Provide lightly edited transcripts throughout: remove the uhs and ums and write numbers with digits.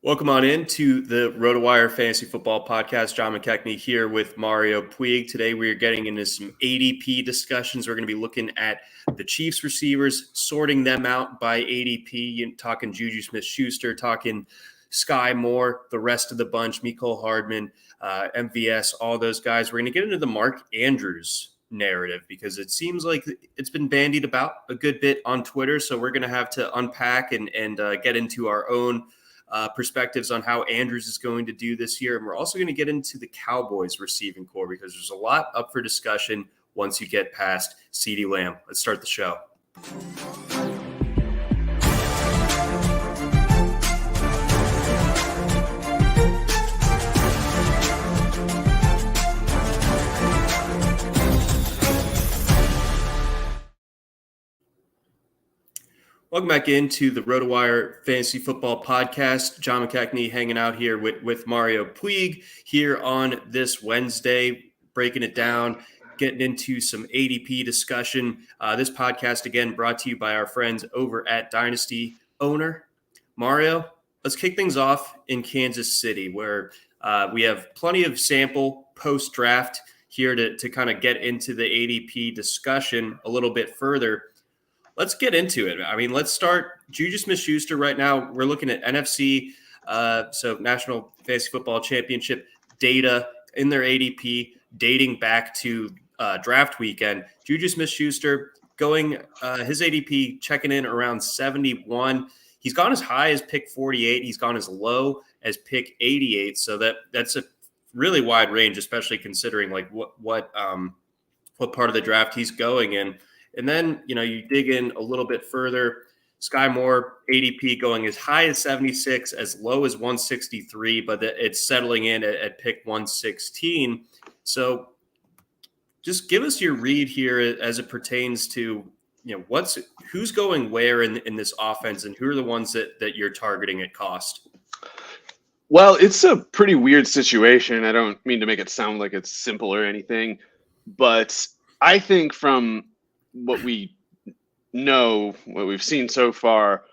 Welcome on in to the RotoWire Fantasy Football Podcast. John McKechnie here with Mario Puig. Today we are getting into some ADP discussions. We're going to be looking at the Chiefs receivers, sorting them out by ADP, talking Juju Smith-Schuster, talking Skye Moore, the rest of the bunch, Mecole Hardman, MVS, all those guys. We're going to get into the Mark Andrews narrative because it seems like it's been bandied about a good bit on Twitter. So we're going to have to unpack and get into our own perspectives on how Andrews is going to do this year. And we're also going to get into the Cowboys receiving core because there's a lot up for discussion once you get past CeeDee Lamb. Let's start the show. Welcome back into the RotoWire Fantasy Football Podcast. John McKechnie hanging out here with Mario Puig here on this Wednesday, breaking it down, getting into some ADP discussion. This podcast, again, brought to you by our friends over at Dynasty Owner. Mario, let's kick things off in Kansas City, where we have plenty of sample post-draft here to kind of get into the ADP discussion a little bit further. Let's get into it. I mean, let's start Juju Smith-Schuster right now. We're looking at NFC, so National Fantasy Football Championship data in their ADP dating back to draft weekend. Juju Smith-Schuster going his ADP checking in around 71. He's gone as high as pick 48. He's gone as low as pick 88. So that's a really wide range, especially considering like what part of the draft he's going in. And then, you dig in a little bit further. Skye Moore, ADP going as high as 76, as low as 163, but it's settling in at pick 116. So just give us your read here as it pertains to, who's going where in this offense and who are the ones that you're targeting at cost? Well, it's a pretty weird situation. I don't mean to make it sound like it's simple or anything, but I think from what we know, what we've seen so far,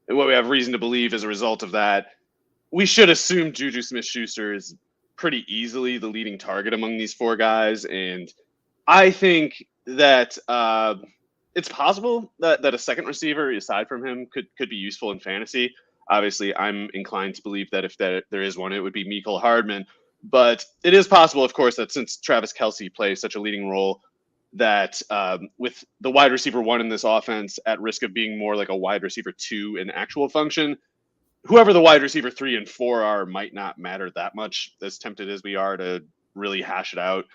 and what we have reason to believe as a result of that, we should assume Juju Smith-Schuster is pretty easily the leading target among these four guys. And I think that it's possible that a second receiver aside from him could be useful in fantasy. Obviously, I'm inclined to believe that if there is one, it would be Mecole Hardman. But it is possible, of course, that since Travis Kelce plays such a leading role, that with the wide receiver one in this offense at risk of being more like a wide receiver two in actual function, whoever the wide receiver 3 and 4 are might not matter that much, as tempted as we are to really hash it out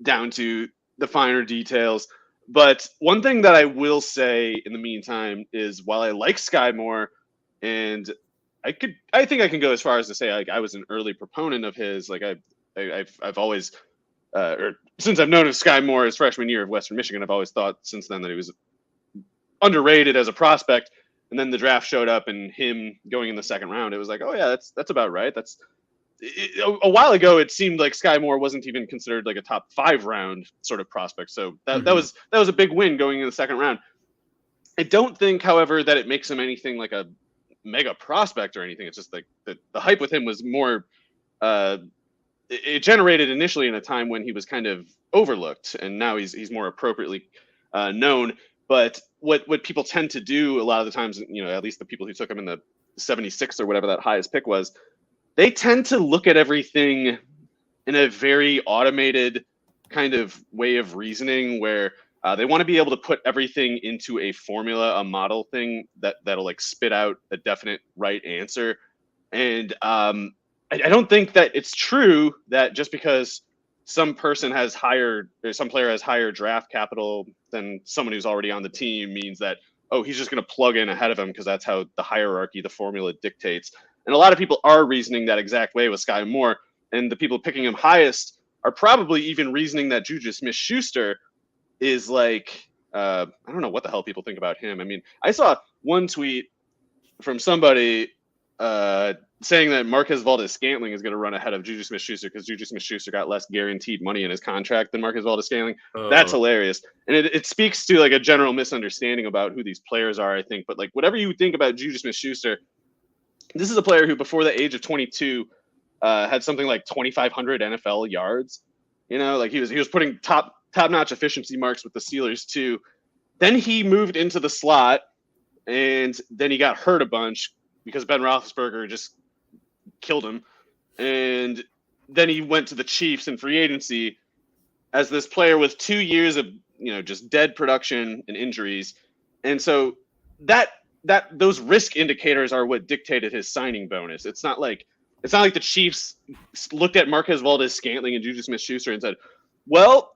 down to the finer details. But one thing that I will say in the meantime is, while I like Skye Moore, and I think I can go as far as to say like I was an early proponent of his, like I've always or since I've known of Skye Moore his freshman year of Western Michigan, I've always thought since then that he was underrated as a prospect. And then the draft showed up and him going in the second round, it was like, oh yeah, that's about right. A while ago, it seemed like Skye Moore wasn't even considered like a top 5 round sort of prospect. So that was a big win going in the second round. I don't think, however, that it makes him anything like a mega prospect or anything. It's just like the hype with him was more, it generated initially in a time when he was kind of overlooked, and now he's more appropriately known. But what people tend to do a lot of the times, at least the people who took him in the 76th or whatever that highest pick was, they tend to look at everything in a very automated kind of way of reasoning where they want to be able to put everything into a formula, a model thing that'll like spit out a definite right answer. And I don't think that it's true that just because some player has higher draft capital than someone who's already on the team means that, oh, he's just going to plug in ahead of him because that's how the hierarchy, the formula dictates. And a lot of people are reasoning that exact way with Skye Moore, and the people picking him highest are probably even reasoning that Juju Smith-Schuster is like, I don't know what the hell people think about him. I mean, I saw one tweet from somebody saying that Marquez Valdes-Scantling is going to run ahead of Juju Smith-Schuster because Juju Smith-Schuster got less guaranteed money in his contract than Marquez Valdes-Scantling. Oh. That's hilarious. And it speaks to like a general misunderstanding about who these players are, I think. But like whatever you think about Juju Smith-Schuster, This is a player who, before the age of 22, had something like 2,500 NFL yards. Like he was putting top-notch efficiency marks with the Steelers too. Then he moved into the slot, and then he got hurt a bunch because Ben Roethlisberger just killed him. And then he went to the Chiefs in free agency as this player with 2 years of just dead production and injuries. And so those risk indicators are what dictated his signing bonus. It's not like the Chiefs looked at Marquez Valdes-Scantling and Juju Smith-Schuster and said, well,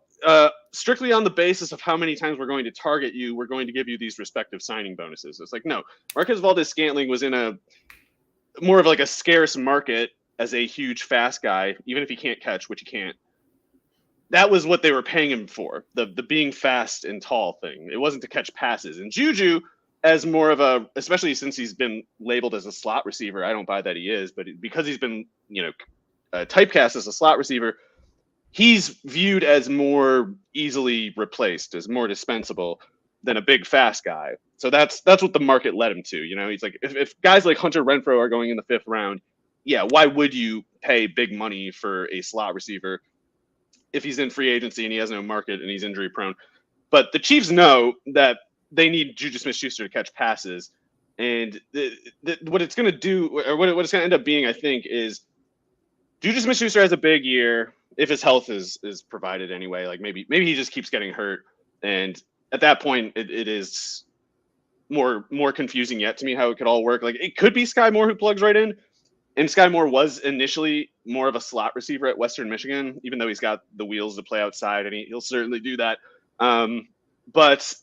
strictly on the basis of how many times we're going to target you, we're going to give you these respective signing bonuses. It's like, no, Marquez Valdes-Scantling was in a more of like a scarce market as a huge fast guy, even if he can't catch, which he can't. That was what they were paying him for, the being fast and tall thing. It wasn't to catch passes. And Juju, as more of a, especially since he's been labeled as a slot receiver, I don't buy that he is, but because he's been, typecast as a slot receiver, he's viewed as more easily replaced, as more dispensable than a big fast guy. So that's what the market led him to. He's like, if guys like Hunter Renfrow are going in the 5th round, yeah, why would you pay big money for a slot receiver if he's in free agency and he has no market and he's injury prone? But the Chiefs know that they need Juju Smith-Schuster to catch passes. And what it's going to do, or what it's going to end up being, I think, is Juju Smith-Schuster has a big year if his health is provided anyway. Like maybe he just keeps getting hurt. And at that point, it is more confusing yet to me how it could all work. Like it could be Skye Moore who plugs right in. And Skye Moore was initially more of a slot receiver at Western Michigan, even though he's got the wheels to play outside, and he'll certainly do that. But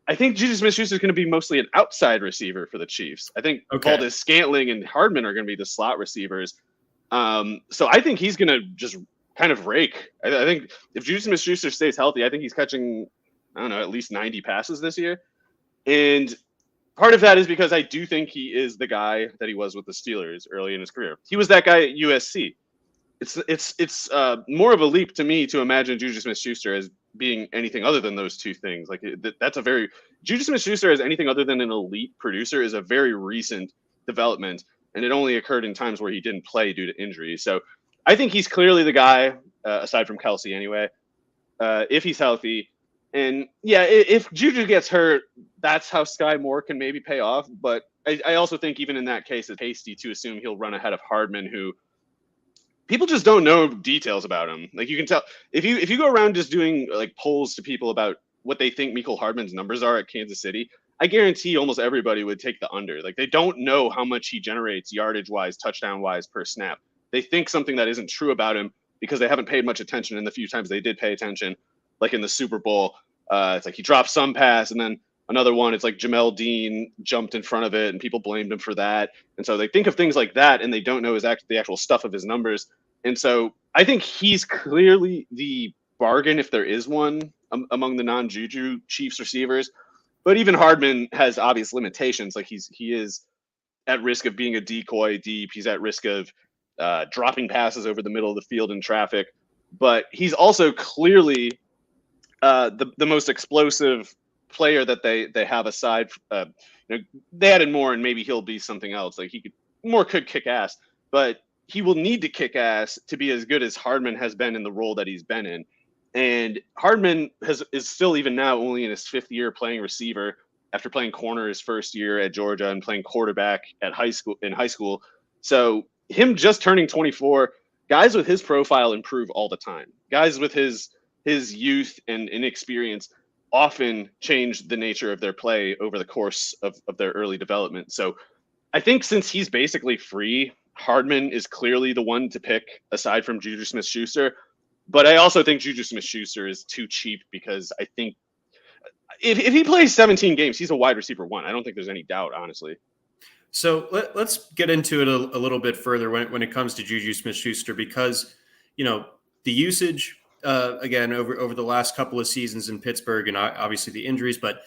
I think Juju Smith-Schuster is going to be mostly an outside receiver for the Chiefs. I think Valdes-Scantling and Hardman are going to be the slot receivers. So I think he's going to just kind of rake. I think if Juju Smith-Schuster stays healthy, I think he's catching, I don't know, at least 90 passes this year. And part of that is because I do think he is the guy that he was with the Steelers early in his career. He was that guy at USC. It's more of a leap to me to imagine Juju Smith-Schuster as being anything other than those two things. Like that's a very Juju Smith-Schuster as anything other than an elite producer is a very recent development, and it only occurred in times where he didn't play due to injury. So I think he's clearly the guy, aside from Kelsey anyway, if he's healthy. And yeah, if Juju gets hurt, that's how Skye Moore can maybe pay off. But I also think even in that case, it's hasty to assume he'll run ahead of Hardman, who people just don't know details about him. Like you can tell if you go around just doing like polls to people about what they think Mecole Hardman's numbers are at Kansas City, I guarantee almost everybody would take the under. Like they don't know how much he generates yardage wise, touchdown wise per snap. They think something that isn't true about him because they haven't paid much attention in the few times they did pay attention. Like in the Super Bowl, it's like he dropped some pass, and then another one, it's like Jamel Dean jumped in front of it, and people blamed him for that. And so they think of things like that, and they don't know the actual stuff of his numbers. And so I think he's clearly the bargain, if there is one, among the non-Juju Chiefs receivers. But even Hardman has obvious limitations. Like he is at risk of being a decoy deep. He's at risk of dropping passes over the middle of the field in traffic. But he's also clearly the most explosive player that they have aside. They added Moore, and maybe he'll be something else. Like Moore could kick ass, but he will need to kick ass to be as good as Hardman has been in the role that he's been in. And Hardman is still even now only in his 5th year playing receiver after playing corner his first year at Georgia and playing quarterback at high school. So him just turning 24, guys with his profile improve all the time. Guys with his youth and inexperience often change the nature of their play over the course of their early development. So I think since he's basically free, Hardman is clearly the one to pick aside from Juju Smith-Schuster. But I also think Juju Smith-Schuster is too cheap because I think if he plays 17 games, he's a wide receiver 1. I don't think there's any doubt, honestly. So let's get into it a little bit further when it comes to Juju Smith-Schuster, because, the usage, again, over the last couple of seasons in Pittsburgh and obviously the injuries, but,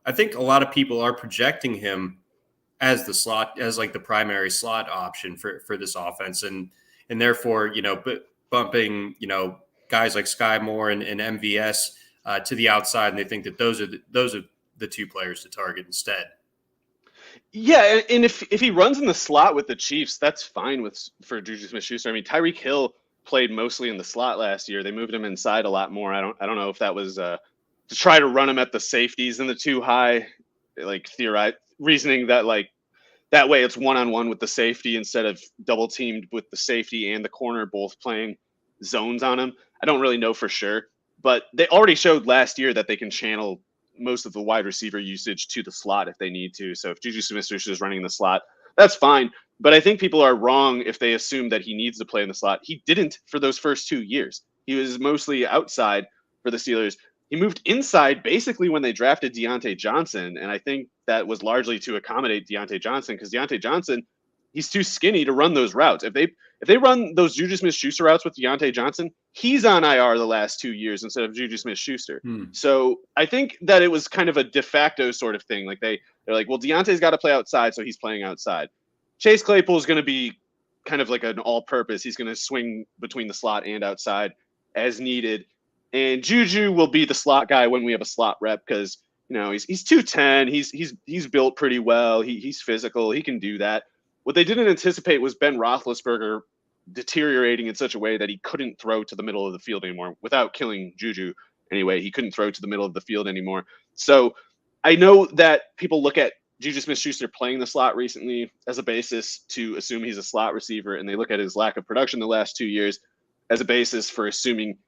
I think a lot of people are projecting him as the slot, as like the primary slot option for this offense. And therefore, bumping, guys like Skye Moore and MVS to the outside. And they think that those are the two players to target instead. Yeah, and if he runs in the slot with the Chiefs, that's fine for Juju Smith-Schuster. I mean, Tyreek Hill played mostly in the slot last year. They moved him inside a lot more. I don't know if that was to try to run him at the safeties in the too high, like reasoning that like that way it's one-on-one with the safety instead of double teamed with the safety and the corner both playing zones on him. I don't really know for sure, but they already showed last year that they can channel most of the wide receiver usage to the slot if they need to. So if Juju Smith-Schuster is running in the slot, that's fine. But I think people are wrong if they assume that he needs to play in the slot. He didn't for those first 2 years. He was mostly outside for the Steelers. He moved inside basically when they drafted Deontay Johnson, and I think that was largely to accommodate Deontay Johnson because Deontay Johnson, he's too skinny to run those routes. If they run those Juju Smith-Schuster routes with Deontay Johnson, he's on IR the last 2 years instead of Juju Smith-Schuster. So I think that it was kind of a de facto sort of thing. Like they're like, well, Deontay's got to play outside, so he's playing outside. Chase Claypool is going to be kind of like an all-purpose. He's going to swing between the slot and outside as needed. And Juju will be the slot guy when we have a slot rep because he's 210. He's built pretty well. He's physical. He can do that. What they didn't anticipate was Ben Roethlisberger deteriorating in such a way that he couldn't throw to the middle of the field anymore without killing Juju. Anyway, he couldn't throw to the middle of the field anymore. So I know that people look at Juju Smith-Schuster playing the slot recently as a basis to assume he's a slot receiver, and they look at his lack of production the last 2 years as a basis for assuming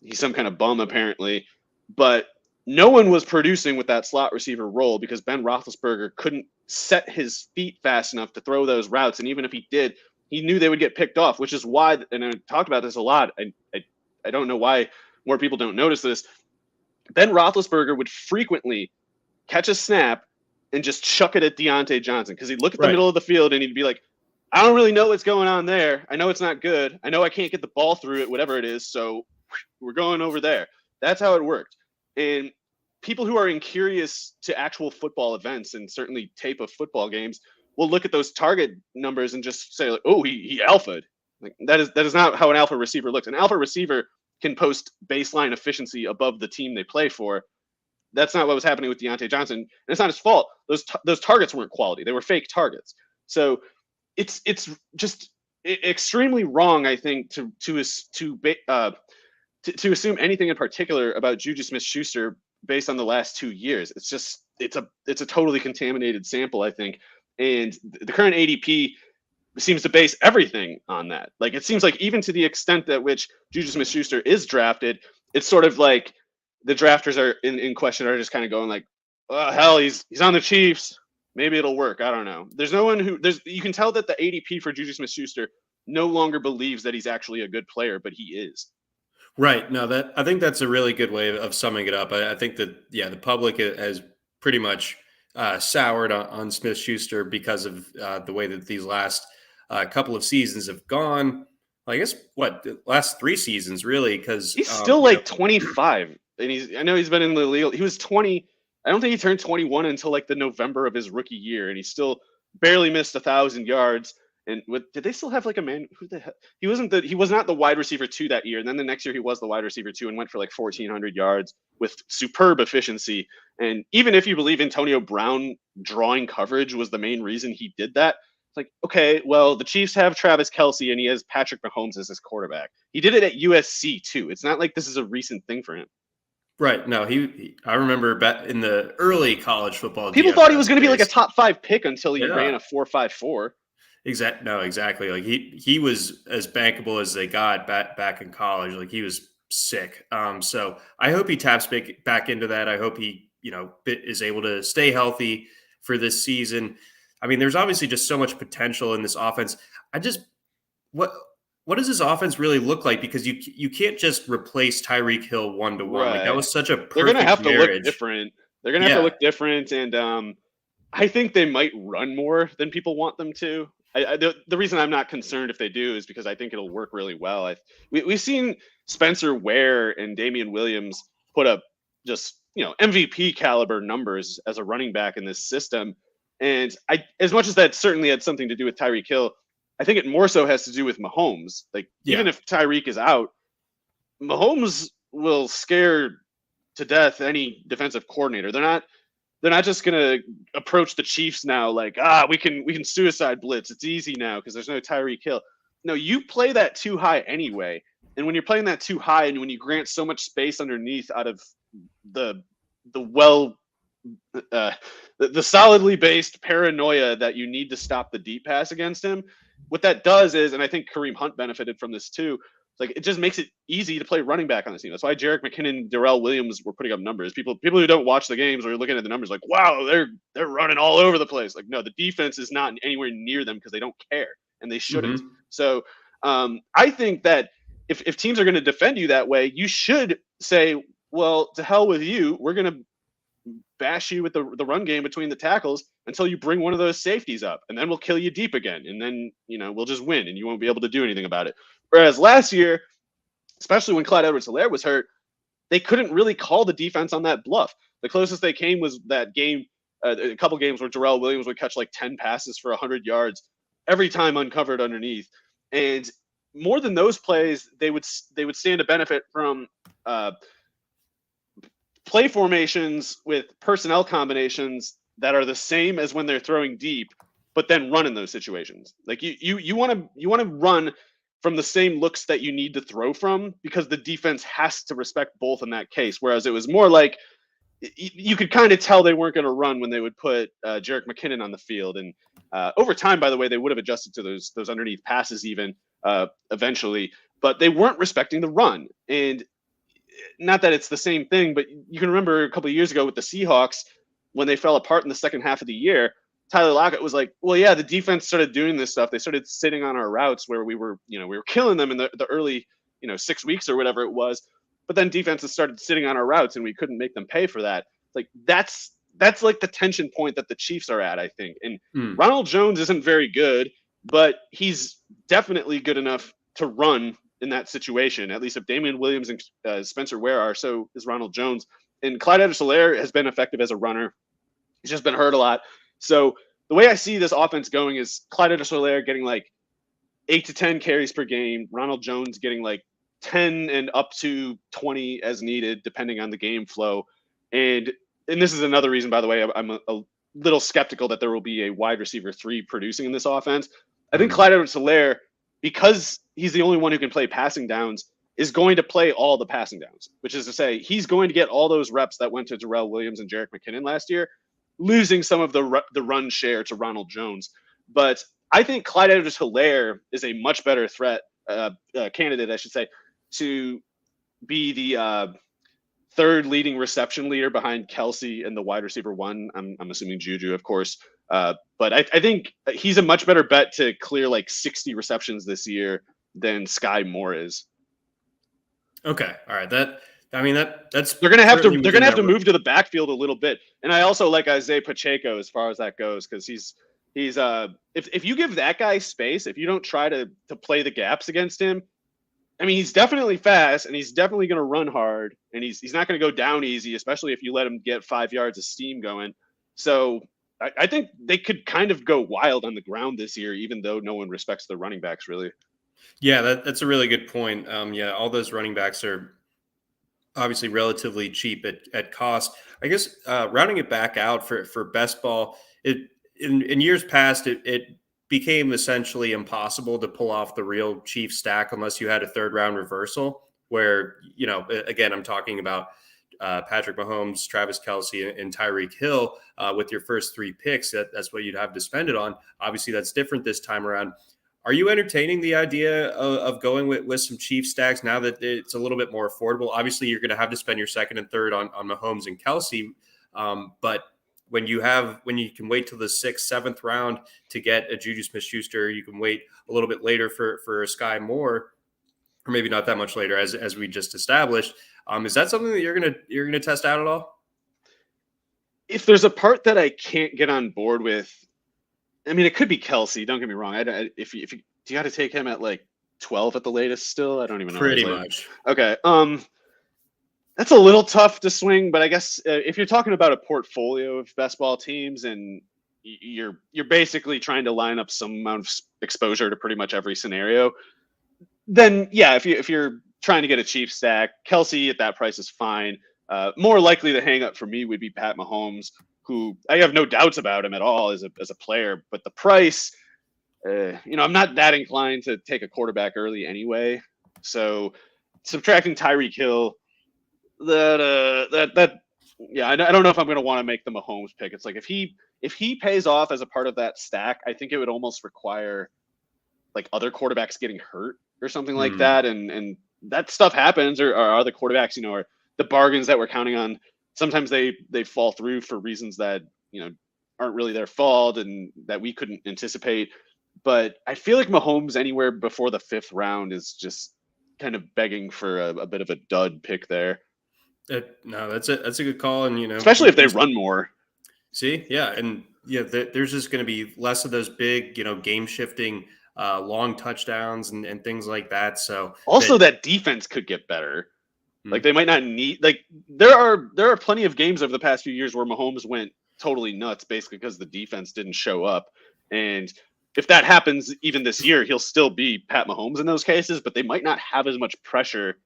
he's some kind of bum, apparently. But no one was producing with that slot receiver role because Ben Roethlisberger couldn't set his feet fast enough to throw those routes. And even if he did, he knew they would get picked off, which is why, and I talked about this a lot, I don't know why more people don't notice this. Ben Roethlisberger would frequently catch a snap and just chuck it at Deontay Johnson because he'd look at the middle of the field and he'd be like, I don't really know what's going on there. I know it's not good. I know I can't get the ball through it, whatever it is. So we're going over there. That's how it worked. And people who are incurious to actual football events and certainly tape of football games will look at those target numbers and just say, like, oh, he alphaed. Like that is not how an alpha receiver looks. An alpha receiver can post baseline efficiency above the team they play for. That's not what was happening with Deontay Johnson. And it's not his fault. Those targets weren't quality. They were fake targets. So it's just extremely wrong, I think, to assume anything in particular about Juju Smith-Schuster based on the last 2 years. It's a totally contaminated sample, I think. And the current ADP seems to base everything on that. Like, it seems like even to the extent that which Juju Smith-Schuster is drafted, it's sort of like the drafters are in question are just kind of going like, oh, hell, he's on the Chiefs. Maybe it'll work. I don't know. There's no one you can tell that the ADP for Juju Smith-Schuster no longer believes that he's actually a good player, but he is. Right. No, I think that's a really good way of summing it up. I think that, the public has pretty much soured on Smith-Schuster because of the way that these last couple of seasons have gone. I guess the last 3 seasons, really, because he's still like 25. And I know he's been in the league. He was 20. I don't think he turned 21 until like the November of his rookie year. And he still barely missed 1,000 yards. And did they still have like a man? Who the hell? He was not the wide receiver 2 that year. And then the next year he was the wide receiver 2 and went for like 1,400 yards with superb efficiency. And even if you believe Antonio Brown drawing coverage was the main reason he did that, it's like, okay, well, the Chiefs have Travis Kelce and he has Patrick Mahomes as his quarterback. He did it at USC too. It's not like this is a recent thing for him. Right. No, I remember back in the early college football. People thought he was going to be like a top 5 pick until he ran a 4.54. Exactly. Like he was as bankable as they got back in college. Like he was sick. So I hope he taps back into that. I hope he, is able to stay healthy for this season. I mean, there's obviously just so much potential in this offense. What does this offense really look like? Because you can't just replace Tyreek Hill 1-to-1. Right. Like that was such a perfect They're going to have marriage. to look different. They're going to have to look different. And I think they might run more than people want them to. The reason I'm not concerned if they do is because I think it'll work really well. We've seen Spencer Ware and Damian Williams put up just MVP caliber numbers as a running back in this system. And as much as that certainly had something to do with Tyreek Hill, I think it more so has to do with Mahomes. Like even if Tyreek is out, Mahomes will scare to death any defensive coordinator. they're not just going to approach the Chiefs now like, we can suicide blitz. It's easy now because there's no Tyreek Hill. No, you play that too high anyway. And when you're playing that too high and when you grant so much space underneath out of the solidly based paranoia that you need to stop the deep pass against him, what that does is, and I think Kareem Hunt benefited from this too, like it just makes it easy to play running back on this team. That's why Jerick McKinnon and Darrell Williams were putting up numbers. People who don't watch the games or looking at the numbers like, wow, they're running all over the place. Like, no, the defense is not anywhere near them because they don't care and they shouldn't. Mm-hmm. So I think that if teams are going to defend you that way, you should say, well, to hell with you. We're going to bash you with the run game between the tackles until you bring one of those safeties up, and then we'll kill you deep again, and then we'll just win and you won't be able to do anything about it. Whereas last year, especially when Clyde Edwards-Helaire was hurt, they couldn't really call the defense on that bluff. The closest they came was that game, a couple games where Darrell Williams would catch like 10 passes for 100 yards every time uncovered underneath. And more than those plays, they would stand to benefit from play formations with personnel combinations that are the same as when they're throwing deep, but then run in those situations. Like you want to run from the same looks that you need to throw from, because the defense has to respect both in that case. Whereas it was more like you could kind of tell they weren't going to run when they would put Jerick McKinnon on the field. And over time, by the way, they would have adjusted to those underneath passes even eventually, but they weren't respecting the run. And not that it's the same thing, but you can remember a couple of years ago with the Seahawks when they fell apart in the second half of the year, Tyler Lockett was like, well, yeah, the defense started doing this stuff. They started sitting on our routes where we were killing them in the early, 6 weeks or whatever it was. But then defenses started sitting on our routes and we couldn't make them pay for that. Like that's like the tension point that the Chiefs are at, I think. And Ronald Jones isn't very good, but he's definitely good enough to run in that situation. At least if Damian Williams and Spencer Ware are, so is Ronald Jones. And Clyde Edwards-Helaire has been effective as a runner. He's just been hurt a lot. So the way I see this offense going is Clyde Edwards-Helaire getting like 8 to 10 carries per game, Ronald Jones getting like 10 and up to 20 as needed, depending on the game flow. And this is another reason, by the way, I'm a little skeptical that there will be a wide receiver 3 producing in this offense. I think Clyde Edwards-Helaire, because he's the only one who can play passing downs, is going to play all the passing downs, which is to say he's going to get all those reps that went to Darrell Williams and Jerick McKinnon last year, losing some of the run share to Ronald Jones. But I think Clyde Edwards-Helaire is a much better candidate, I should say, to be the third leading reception leader behind Kelsey and the wide receiver 1. I'm assuming Juju, of course. But I think he's a much better bet to clear like 60 receptions this year than Skye Moore is. Okay. All right. That's they're gonna have to move to the backfield a little bit. And I also like Isaiah Pacheco as far as that goes, because he's if you give that guy space, if you don't try to play the gaps against him, I mean, he's definitely fast and he's definitely going to run hard, and he's not going to go down easy, especially if you let him get 5 yards of steam going. So I think they could kind of go wild on the ground this year, even though no one respects the running backs really. Yeah, that's a really good point. All those running backs are obviously relatively cheap at cost. I guess rounding it back out for best ball, in years past, it became essentially impossible to pull off the real Chiefs stack unless you had a third round reversal where, again, I'm talking about Patrick Mahomes, Travis Kelce, and Tyreek Hill with your first 3 picks. That's what you'd have to spend it on. Obviously, that's different this time around. Are you entertaining the idea of going with some Chiefs stacks now that it's a little bit more affordable? Obviously, you're going to have to spend your second and third on Mahomes and Kelce, but when you can wait till the 6th, 7th round to get a Juju Smith-Schuster, you can wait a little bit later for Skye Moore, or maybe not that much later, as we just established. Is that something that you're gonna test out at all? If there's a part that I can't get on board with, I mean, it could be Kelce. Don't get me wrong. If you do, you got to take him at like 12 at the latest. Still, I don't even know. Pretty much. Okay. That's a little tough to swing, but I guess if you're talking about a portfolio of best ball teams and you're basically trying to line up some amount of exposure to pretty much every scenario, then yeah, if you're trying to get a Chiefs stack, Kelce at that price is fine. More likely the hang up for me would be Pat Mahomes. who I have no doubts about him at all as a player, but the price, I'm not that inclined to take a quarterback early anyway. So subtracting Tyreek Hill, I don't know if I'm going to want to make the Mahomes pick. It's like if he pays off as a part of that stack, I think it would almost require like other quarterbacks getting hurt or something like that, and that stuff happens, or other quarterbacks, or the bargains that we're counting on. Sometimes they fall through for reasons that aren't really their fault and that we couldn't anticipate. But I feel like Mahomes anywhere before the 5th round is just kind of begging for a bit of a dud pick there. No, that's a good call, and especially if they run more. See, yeah, and there's just going to be less of those big, game shifting, long touchdowns and things like that. So also that defense could get better. Like they might not need there are plenty of games over the past few years where Mahomes went totally nuts basically because the defense didn't show up. And if that happens even this year, he'll still be Pat Mahomes in those cases, but they might not have as much pressure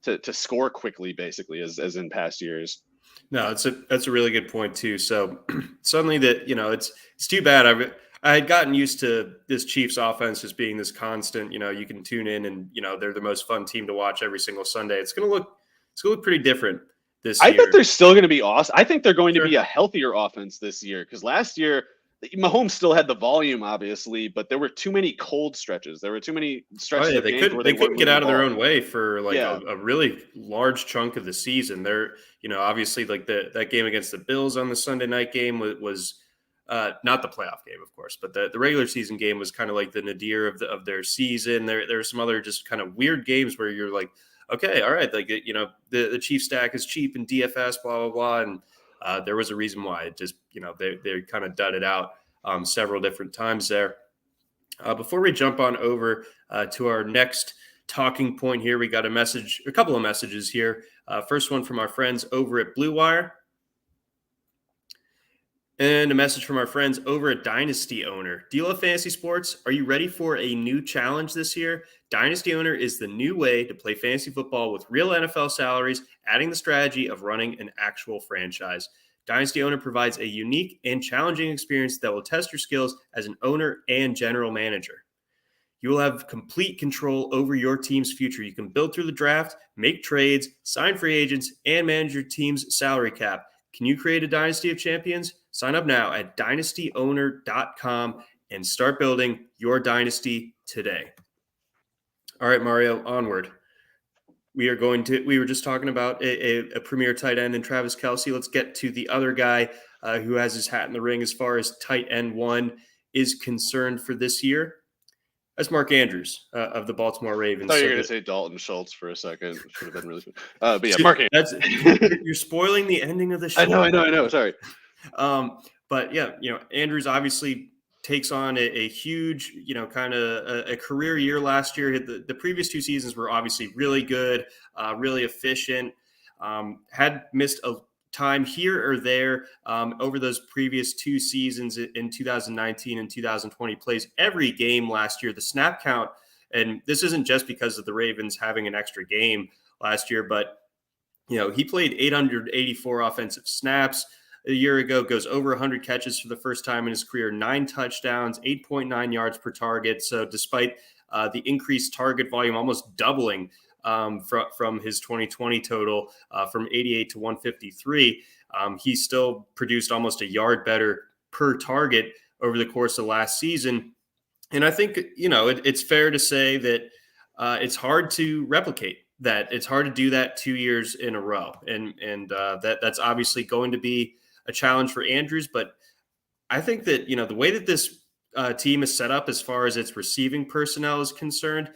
to score quickly basically as in past years. No, that's a really good point too. So suddenly that, it's too bad. I had gotten used to this Chiefs offense just being this constant, you can tune in and, they're the most fun team to watch every single Sunday. It's going to look pretty different this year. I think they're still going to be awesome. I think they're going to be a healthier offense this year because last year Mahomes still had the volume, obviously, but there were too many cold stretches. There were too many stretches. They couldn't get out of their own way for a really large chunk of the season. They're, obviously like that game against the Bills on the Sunday night game was not the playoff game, of course, but the regular season game was kind of like the nadir of their season. There are some other just kind of weird games where you're like, okay, all right, like the Chief stack is cheap in DFS, blah blah blah, and there was a reason why. It just they kind of dudded out several different times there. Before we jump on over to our next talking point here, we got a couple of messages here. First one from our friends over at Blue Wire. And a message from our friends over at Dynasty Owner. Do you love fantasy sports? Are you ready for a new challenge this year? Dynasty Owner is the new way to play fantasy football with real NFL salaries, adding the strategy of running an actual franchise. Dynasty Owner provides a unique and challenging experience that will test your skills as an owner and general manager. You will have complete control over your team's future. You can build through the draft, make trades, sign free agents, and manage your team's salary cap. Can you create a dynasty of champions? Sign up now at dynastyowner.com and start building your dynasty today. All right, Mario, onward. We were just talking about a premier tight end in Travis Kelce. Let's get to the other guy who has his hat in the ring as far as tight end one is concerned for this year. That's Mark Andrews of the Baltimore Ravens. I thought you were going to say Dalton Schultz for a second. It should have been really fun. But yeah, Mark Andrews. You're spoiling the ending of the show. I know. Sorry. But yeah, Andrews obviously takes on a huge, kind of a career year last year. The previous 2 seasons were obviously really good, really efficient. Had missed a time here or there over those previous 2 seasons in 2019 and 2020. Plays every game last year. The snap count, and this isn't just because of the Ravens having an extra game last year, but he played 884 offensive snaps a year ago, goes over 100 catches for the first time in his career, 9 touchdowns, 8.9 yards per target. So despite the increased target volume, almost doubling from his 2020 total from 88 to 153, he still produced almost a yard better per target over the course of last season. And I think, it's fair to say that it's hard to replicate that. It's hard to do that 2 years in a row. And that's obviously going to be a challenge for Andrews. But I think that, the way that this team is set up as far as its receiving personnel is concerned,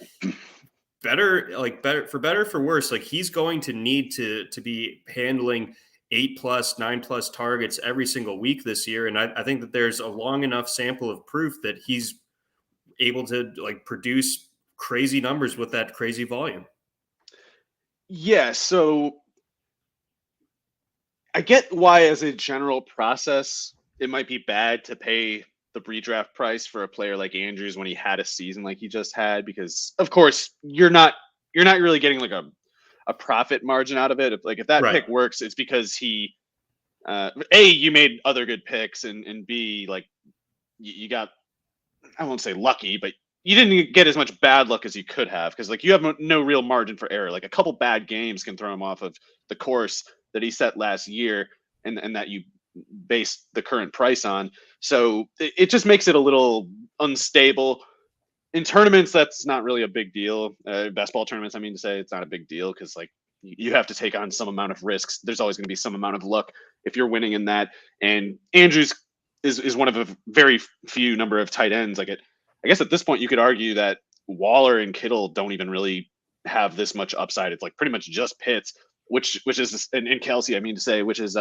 better for worse, like he's going to need to be handling 8+, 9+ targets every single week this year. And I think that there's a long enough sample of proof that he's able to produce crazy numbers with that crazy volume. Yeah. So I get why, as a general process, it might be bad to pay the redraft price for a player like Andrews when he had a season like he just had, because of course you're not really getting like a profit margin out of it. If that pick works, it's because he A, you made other good picks, and B, like you got, I won't say lucky, but you didn't get as much bad luck as you could have, because like you have no real margin for error. Like a couple bad games can throw him off of the course that he set last year, and that you base the current price on. So it just makes it a little unstable. In tournaments, that's not really a big deal. Basketball tournaments, I mean to say, it's not a big deal, because like you have to take on some amount of risks. There's always going to be some amount of luck if you're winning in that. And Andrews is one of a very few number of tight ends. Like I guess at this point you could argue that Waller and Kittle don't even really have this much upside. It's like pretty much just Pitts, which is and Kelsey, I mean to say, which is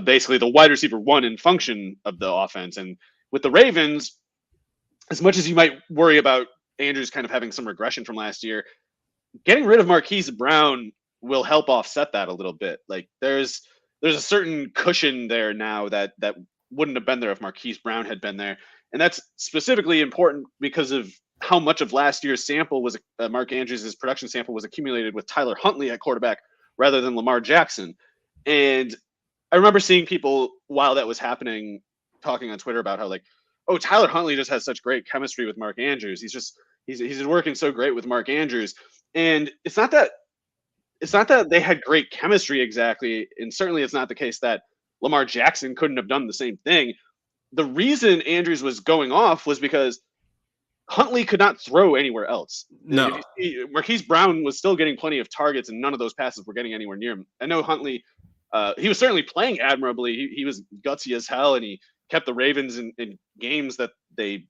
basically the wide receiver one in function of the offense. And with the Ravens, as much as you might worry about Andrews kind of having some regression from last year, getting rid of Marquise Brown will help offset that a little bit. Like there's a certain cushion there now that wouldn't have been there if Marquise Brown had been there. And that's specifically important because of how much of last year's sample was Mark Andrews' production sample was accumulated with Tyler Huntley at quarterback rather than Lamar Jackson. And I remember seeing people while that was happening talking on Twitter about how like, oh, Tyler Huntley just has such great chemistry with Mark Andrews. He's working so great with Mark Andrews. And it's not that they had great chemistry exactly, and certainly it's not the case that Lamar Jackson couldn't have done the same thing. The reason Andrews was going off was because Huntley could not throw anywhere else. No. Marquise Brown was still getting plenty of targets, and none of those passes were getting anywhere near him. I know Huntley, he was certainly playing admirably. He was gutsy as hell, and he kept the Ravens in games that they,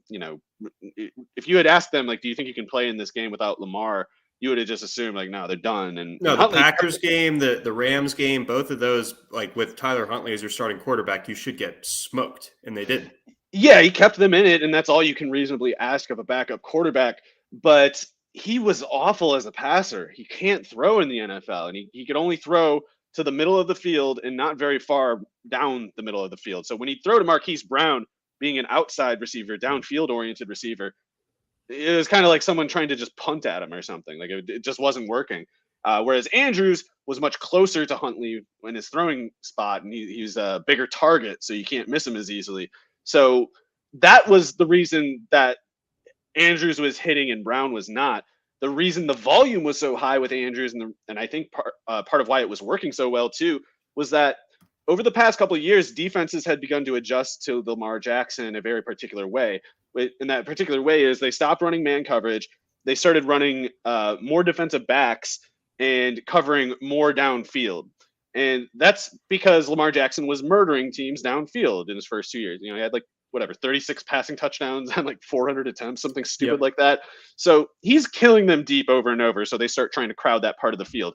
if you had asked them, like, do you think you can play in this game without Lamar? You would have just assumed like, no, they're done. And no, the Packers game, the Rams game, both of those, like with Tyler Huntley as your starting quarterback, you should get smoked, and they didn't. Yeah, he kept them in it, and that's all you can reasonably ask of a backup quarterback. But he was awful as a passer. He can't throw in the NFL, and he could only throw to the middle of the field and not very far down the middle of the field. So when he'd throw to Marquise Brown, being an outside receiver, downfield-oriented receiver, it was kind of like someone trying to just punt at him or something. Like it just wasn't working. Whereas Andrews was much closer to Huntley in his throwing spot, and he's a bigger target, so you can't miss him as easily. So that was the reason that Andrews was hitting and Brown was not. The reason the volume was so high with Andrews, and I think part of why it was working so well too, was that over the past couple of years, defenses had begun to adjust to Lamar Jackson in a very particular way. And that particular way is they stopped running man coverage. They started running more defensive backs and covering more downfield. And that's because Lamar Jackson was murdering teams downfield in his first 2 years. He had 36 passing touchdowns and 400 attempts, something stupid like that. So he's killing them deep over and over. So they start trying to crowd that part of the field.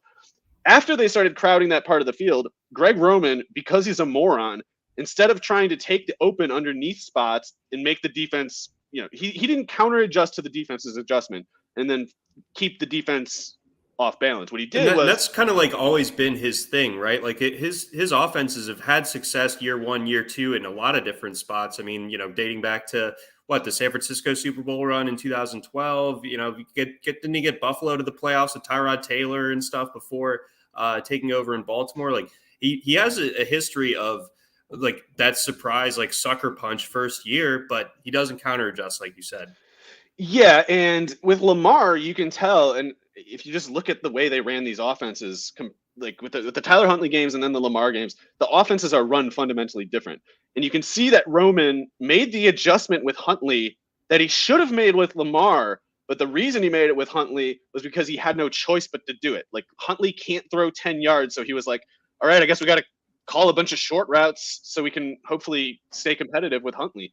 After they started crowding that part of the field, Greg Roman, because he's a moron, instead of trying to take the open underneath spots and make the defense, he didn't counter adjust to the defense's adjustment and then keep the defense off balance. What he did was, that's kind of always been his thing, right? His offenses have had success year one, year two in a lot of different spots. I mean, dating back to the San Francisco Super Bowl run in 2012. Didn't he get Buffalo to the playoffs with Tyrod Taylor and stuff before taking over in Baltimore? He has a history of that surprise sucker punch first year, but he doesn't counter adjust like you said. Yeah, and with Lamar, you can tell, and if you just look at the way they ran these offenses, with the Tyler Huntley games and then the Lamar games, the offenses are run fundamentally different. And you can see that Roman made the adjustment with Huntley that he should have made with Lamar, but the reason he made it with Huntley was because he had no choice but to do it. Huntley can't throw 10 yards, so he was like, all right, I guess we got to call a bunch of short routes so we can hopefully stay competitive with Huntley.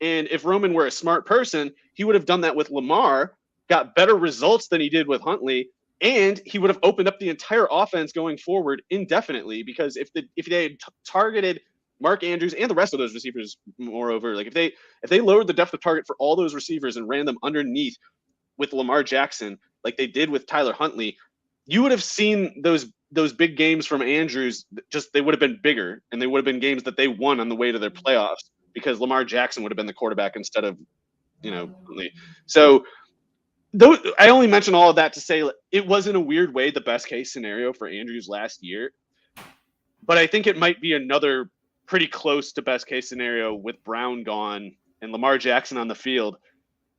And if Roman were a smart person, he would have done that with Lamar, got better results than he did with Huntley, and he would have opened up the entire offense going forward indefinitely. Because if they had targeted Mark Andrews and the rest of those receivers, moreover, if they lowered the depth of target for all those receivers and ran them underneath with Lamar Jackson, like they did with Tyler Huntley, you would have seen those big games from Andrews. They would have been bigger, and they would have been games that they won on the way to their playoffs, because Lamar Jackson would have been the quarterback instead of, Huntley. So I only mention all of that to say it was in a weird way the best case scenario for Andrews last year. But I think it might be another pretty close to best case scenario with Brown gone and Lamar Jackson on the field.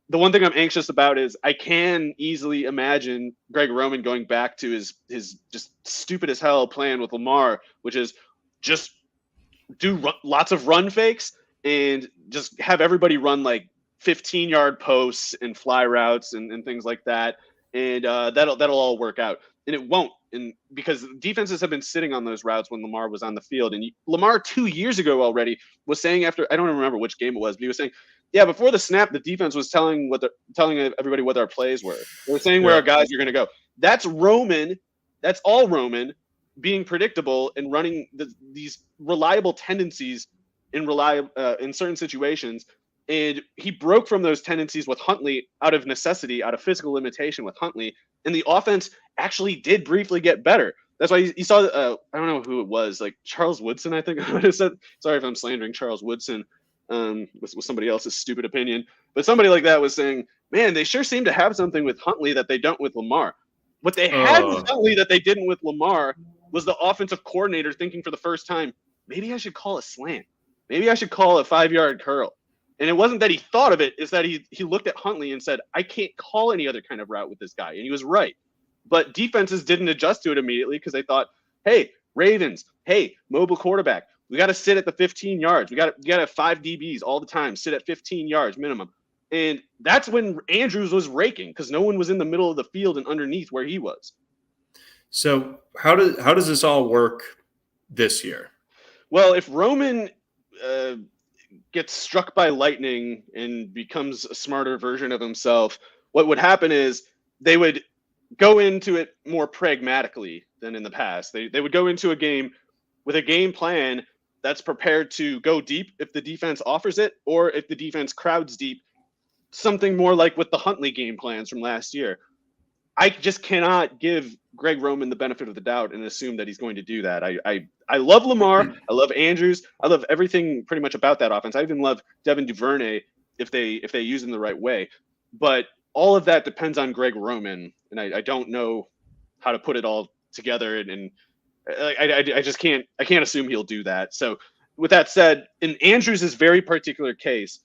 The one thing I'm anxious about is I can easily imagine Greg Roman going back to his just stupid as hell plan with Lamar, which is just do lots of run fakes and just have everybody run like 15-yard posts and fly routes and things like that. And that'll all work out. And it won't. And because defenses have been sitting on those routes when Lamar was on the field. And Lamar 2 years ago already was saying after, I don't remember which game it was, but he was saying, yeah, before the snap, the defense was telling everybody what our plays were. They were saying where our guys are going to go. That's Roman. That's all Roman being predictable and running these reliable tendencies in certain situations. And he broke from those tendencies with Huntley out of necessity, out of physical limitation with Huntley. And the offense actually did briefly get better. That's why you saw, I don't know who it was, like Charles Woodson, I think I would have said. Sorry if I'm slandering Charles Woodson with somebody else's stupid opinion. But somebody like that was saying, man, they sure seem to have something with Huntley that they don't with Lamar. What they had with Huntley that they didn't with Lamar was the offensive coordinator thinking for the first time, maybe I should call a slant. Maybe I should call a 5-yard curl. And it wasn't that he thought of it, it's that he looked at Huntley and said, I can't call any other kind of route with this guy. And he was right. But defenses didn't adjust to it immediately because they thought, hey, Ravens, hey, mobile quarterback, we got to sit at the 15 yards. We got to have 5 DBs all the time, sit at 15 yards minimum. And that's when Andrews was raking because no one was in the middle of the field and underneath where he was. So how does this all work this year? Well, if Roman gets struck by lightning and becomes a smarter version of himself, what would happen is they would go into it more pragmatically than in the past. They would go into a game with a game plan that's prepared to go deep if the defense offers it, or if the defense crowds deep, something more like with the Huntley game plans from last year. I just cannot give Greg Roman the benefit of the doubt and assume that he's going to do that. I love Lamar. I love Andrews. I love everything pretty much about that offense. I even love Devin Duvernay if they use him the right way. But all of that depends on Greg Roman, and I don't know how to put it all together. And I just can't assume he'll do that. So with that said, in Andrews' very particular case,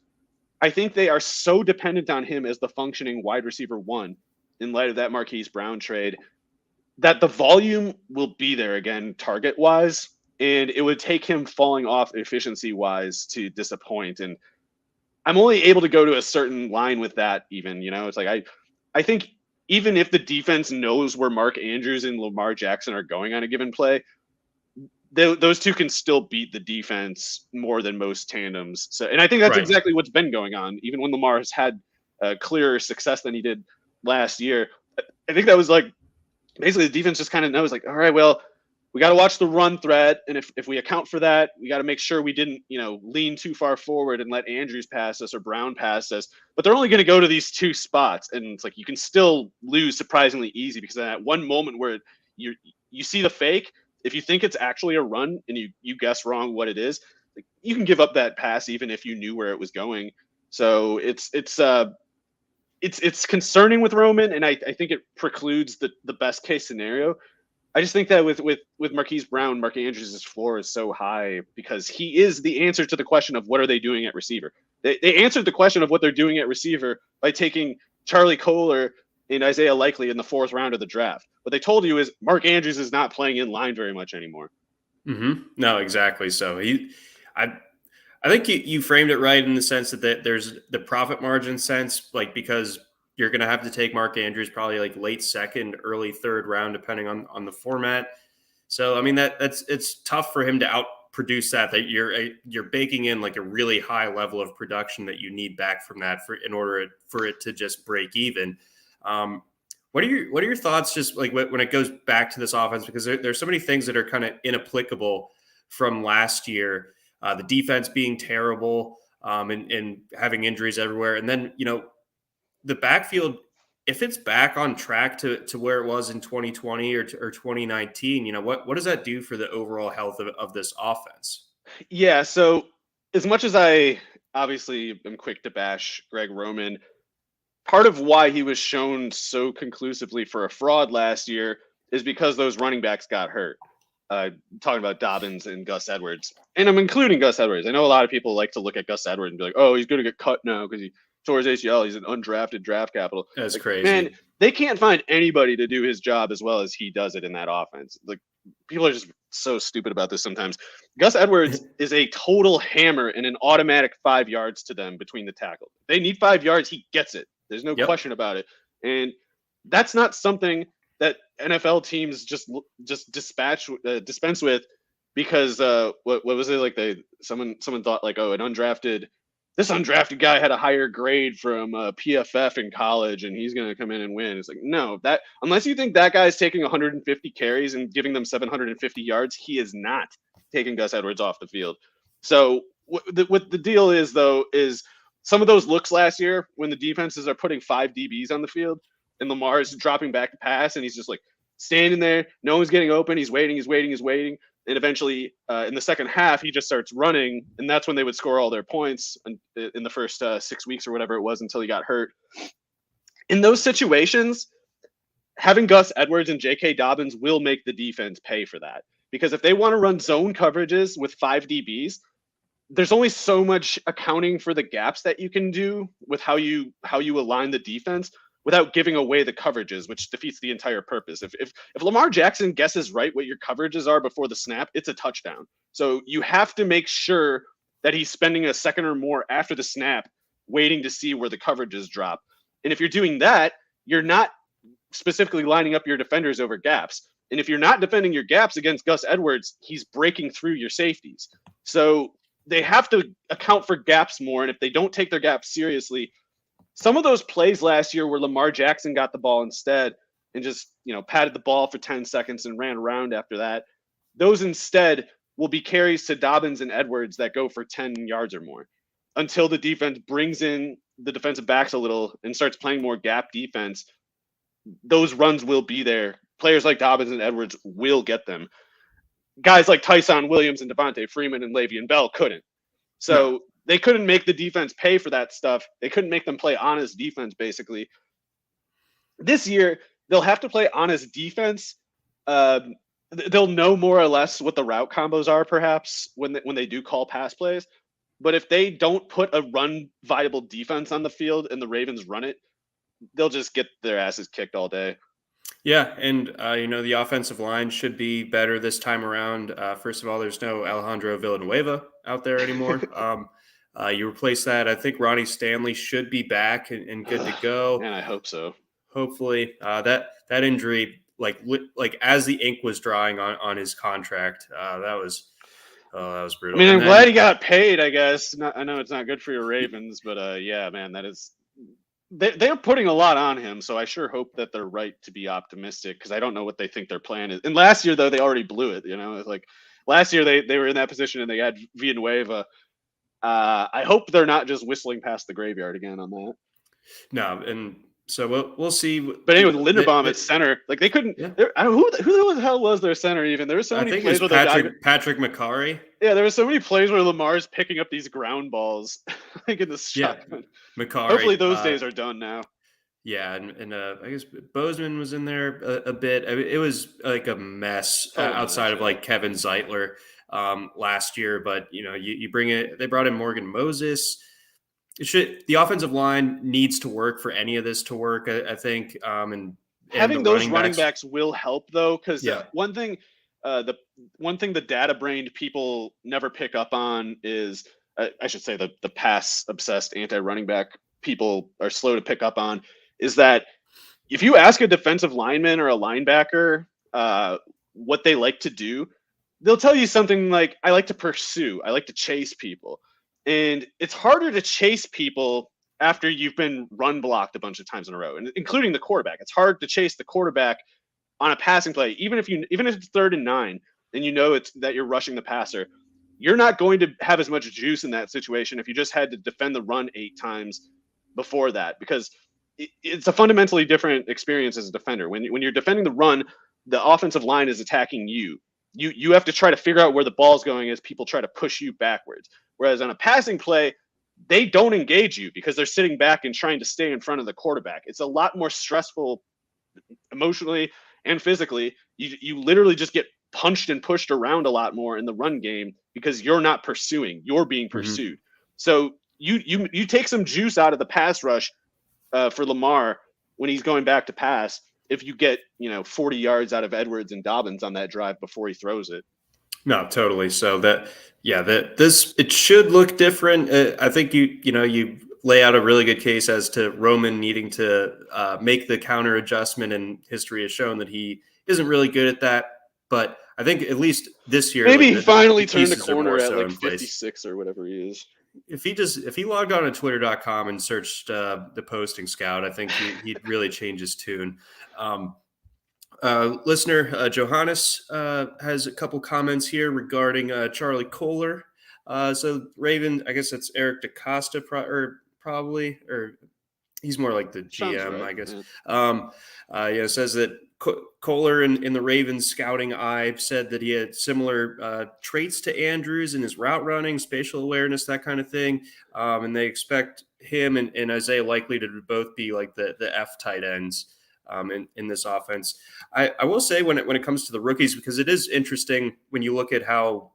I think they are so dependent on him as the functioning wide receiver one in light of that Marquise Brown trade that the volume will be there again target wise, and it would take him falling off efficiency wise to disappoint. And I'm only able to go to a certain line with that even, it's like, I think even if the defense knows where Mark Andrews and Lamar Jackson are going on a given play, those two can still beat the defense more than most tandems. So, and I think that's exactly what's been going on. Even when Lamar has had clearer success than he did last year, I think that was like, basically the defense just kind of knows like, all right, well, we got to watch the run threat. And if we account for that, we got to make sure we didn't, lean too far forward and let Andrews pass us or Brown pass us. But they're only going to go to these two spots. And it's like, you can still lose surprisingly easy because in that one moment where you see the fake, if you think it's actually a run and you guess wrong what it is, like, you can give up that pass even if you knew where it was going. So it's concerning with Roman, and I think it precludes the best case scenario. I just think that with Marquise Brown, Mark Andrews' floor is so high because he is the answer to the question of what are they doing at receiver. They answered the question of what they're doing at receiver by taking Charlie Kohler and Isaiah Likely in the 4th round of the draft. What they told you is Mark Andrews is not playing in line very much anymore. Mm-hmm. No, exactly. So I think you framed it right in the sense that there's the profit margin sense, like because you're going to have to take Mark Andrews probably like late 2nd, early 3rd round, depending on the format. So, I mean, it's tough for him to outproduce that you're baking in like a really high level of production that you need back from that in order for it to just break even. What are your thoughts just like when it goes back to this offense? Because there's so many things that are kind of inapplicable from last year. The defense being terrible and having injuries everywhere. And then, the backfield, if it's back on track to where it was in 2020 or 2019, what does that do for the overall health of this offense? Yeah, so as much as I obviously am quick to bash Greg Roman, part of why he was shown so conclusively for a fraud last year is because those running backs got hurt. talking about Dobbins and Gus Edwards, and I'm including Gus Edwards. I know a lot of people like to look at Gus Edwards and be like, "Oh, he's going to get cut now because he tore his ACL. He's an undrafted draft capital." That's like, crazy. Man, they can't find anybody to do his job as well as he does it in that offense. Like, people are just so stupid about this sometimes. Gus Edwards is a total hammer and an automatic 5 yards to them between the tackle. If they need 5 yards, he gets it. There's no question about it. And that's not something that NFL teams just dispense with because what was it, like someone thought like, oh, this undrafted guy had a higher grade from PFF in college and he's going to come in and win. It's like, no, that unless you think that guy's taking 150 carries and giving them 750 yards, he is not taking Gus Edwards off the field. So what the deal is, though, is some of those looks last year when the defenses are putting 5 DBs on the field and Lamar's dropping back to pass and he's just like standing there. No one's getting open. He's waiting. And eventually, in the second half, he just starts running, and that's when they would score all their points in the first 6 weeks or whatever it was until he got hurt. In those situations, having Gus Edwards and J.K. Dobbins will make the defense pay for that. Because if they want to run zone coverages with 5 DBs, there's only so much accounting for the gaps that you can do with how you align the defense without giving away the coverages, which defeats the entire purpose. If Lamar Jackson guesses right what your coverages are before the snap, it's a touchdown. So you have to make sure that he's spending a second or more after the snap waiting to see where the coverages drop. And if you're doing that, you're not specifically lining up your defenders over gaps. And if you're not defending your gaps against Gus Edwards, he's breaking through your safeties. So they have to account for gaps more. And if they don't take their gaps seriously, some of those plays last year where Lamar Jackson got the ball instead and just, patted the ball for 10 seconds and ran around after that, those instead will be carries to Dobbins and Edwards that go for 10 yards or more until the defense brings in the defensive backs a little and starts playing more gap defense. Those runs will be there. Players like Dobbins and Edwards will get them. Guys like Tyson Williams and Devontae Freeman and Le'Veon Bell couldn't. So they couldn't make the defense pay for that stuff. They couldn't make them play honest defense, basically. This year, they'll have to play honest defense. They'll know more or less what the route combos are, perhaps, when they do call pass plays. But if they don't put a run-viable defense on the field and the Ravens run it, they'll just get their asses kicked all day. Yeah, and the offensive line should be better this time around. First of all, there's no Alejandro Villanueva out there anymore. You replace that. I think Ronnie Stanley should be back and good to go. And I hope so. Hopefully, that injury, like as the ink was drying on his contract, that was brutal. I mean, I'm glad he got paid. I guess. I know it's not good for your Ravens, but yeah, man, that is. They're putting a lot on him, so I sure hope that they're right to be optimistic because I don't know what they think their plan is. And last year, though, they already blew it. It's like last year they were in that position and they had Villanueva. I hope they're not just whistling past the graveyard again on that. No, and so we'll see. But anyway, Linderbaum at center, like they couldn't. Yeah. I don't know who the hell was their center even. There were so many plays where Patrick McCarry. Yeah, there were so many plays where Lamar's picking up these ground balls, like in the shotgun. McCarry. Hopefully those days are done now. Yeah, and I guess Bozeman was in there a bit. I mean, it was like a mess outside of like Kevin Zeitler last year. But you bring it. They brought in Morgan Moses. The offensive line needs to work for any of this to work. I think. And having those running backs will help though, because one thing the data-brained people never pick up on is, I should say the pass-obsessed anti-running back people are slow to pick up on, is that if you ask a defensive lineman or a linebacker what they like to do, they'll tell you something like, I like to pursue, I like to chase people. And it's harder to chase people after you've been run blocked a bunch of times in a row, and including the quarterback. It's hard to chase the quarterback on a passing play, even if it's 3rd and 9 and it's that you're rushing the passer. You're not going to have as much juice in that situation if you just had to defend the run 8 times before that, because it's a fundamentally different experience as a defender. When you're defending the run, the offensive line is attacking you. You have to try to figure out where the ball's going as people try to push you backwards. Whereas on a passing play, they don't engage you because they're sitting back and trying to stay in front of the quarterback. It's a lot more stressful emotionally and physically. You literally just get punched and pushed around a lot more in the run game because you're not pursuing, you're being pursued. So you take some juice out of the pass rush for Lamar when he's going back to pass if you get 40 yards out of Edwards and Dobbins on that drive before he throws it. No, totally. So it should look different. I think you lay out a really good case as to Roman needing to make the counter adjustment, and history has shown that he isn't really good at that. But I think at least this year, maybe he finally turned the pieces are corner more at so like in place. 56 or whatever he is. If he logged on to twitter.com and searched the posting scout, I think he'd really change his tune. Listener Johannes has a couple comments here regarding Charlie Kohler. So Raven, I guess that's Eric DaCosta probably, or he's more like the GM, right, I guess. Yeah. Says that Kohler in the Ravens scouting eye said that he had similar traits to Andrews in his route running, spatial awareness, that kind of thing. And they expect him and Isaiah likely to both be like the F tight ends in this offense. I will say when it comes to the rookies, because it is interesting when you look at how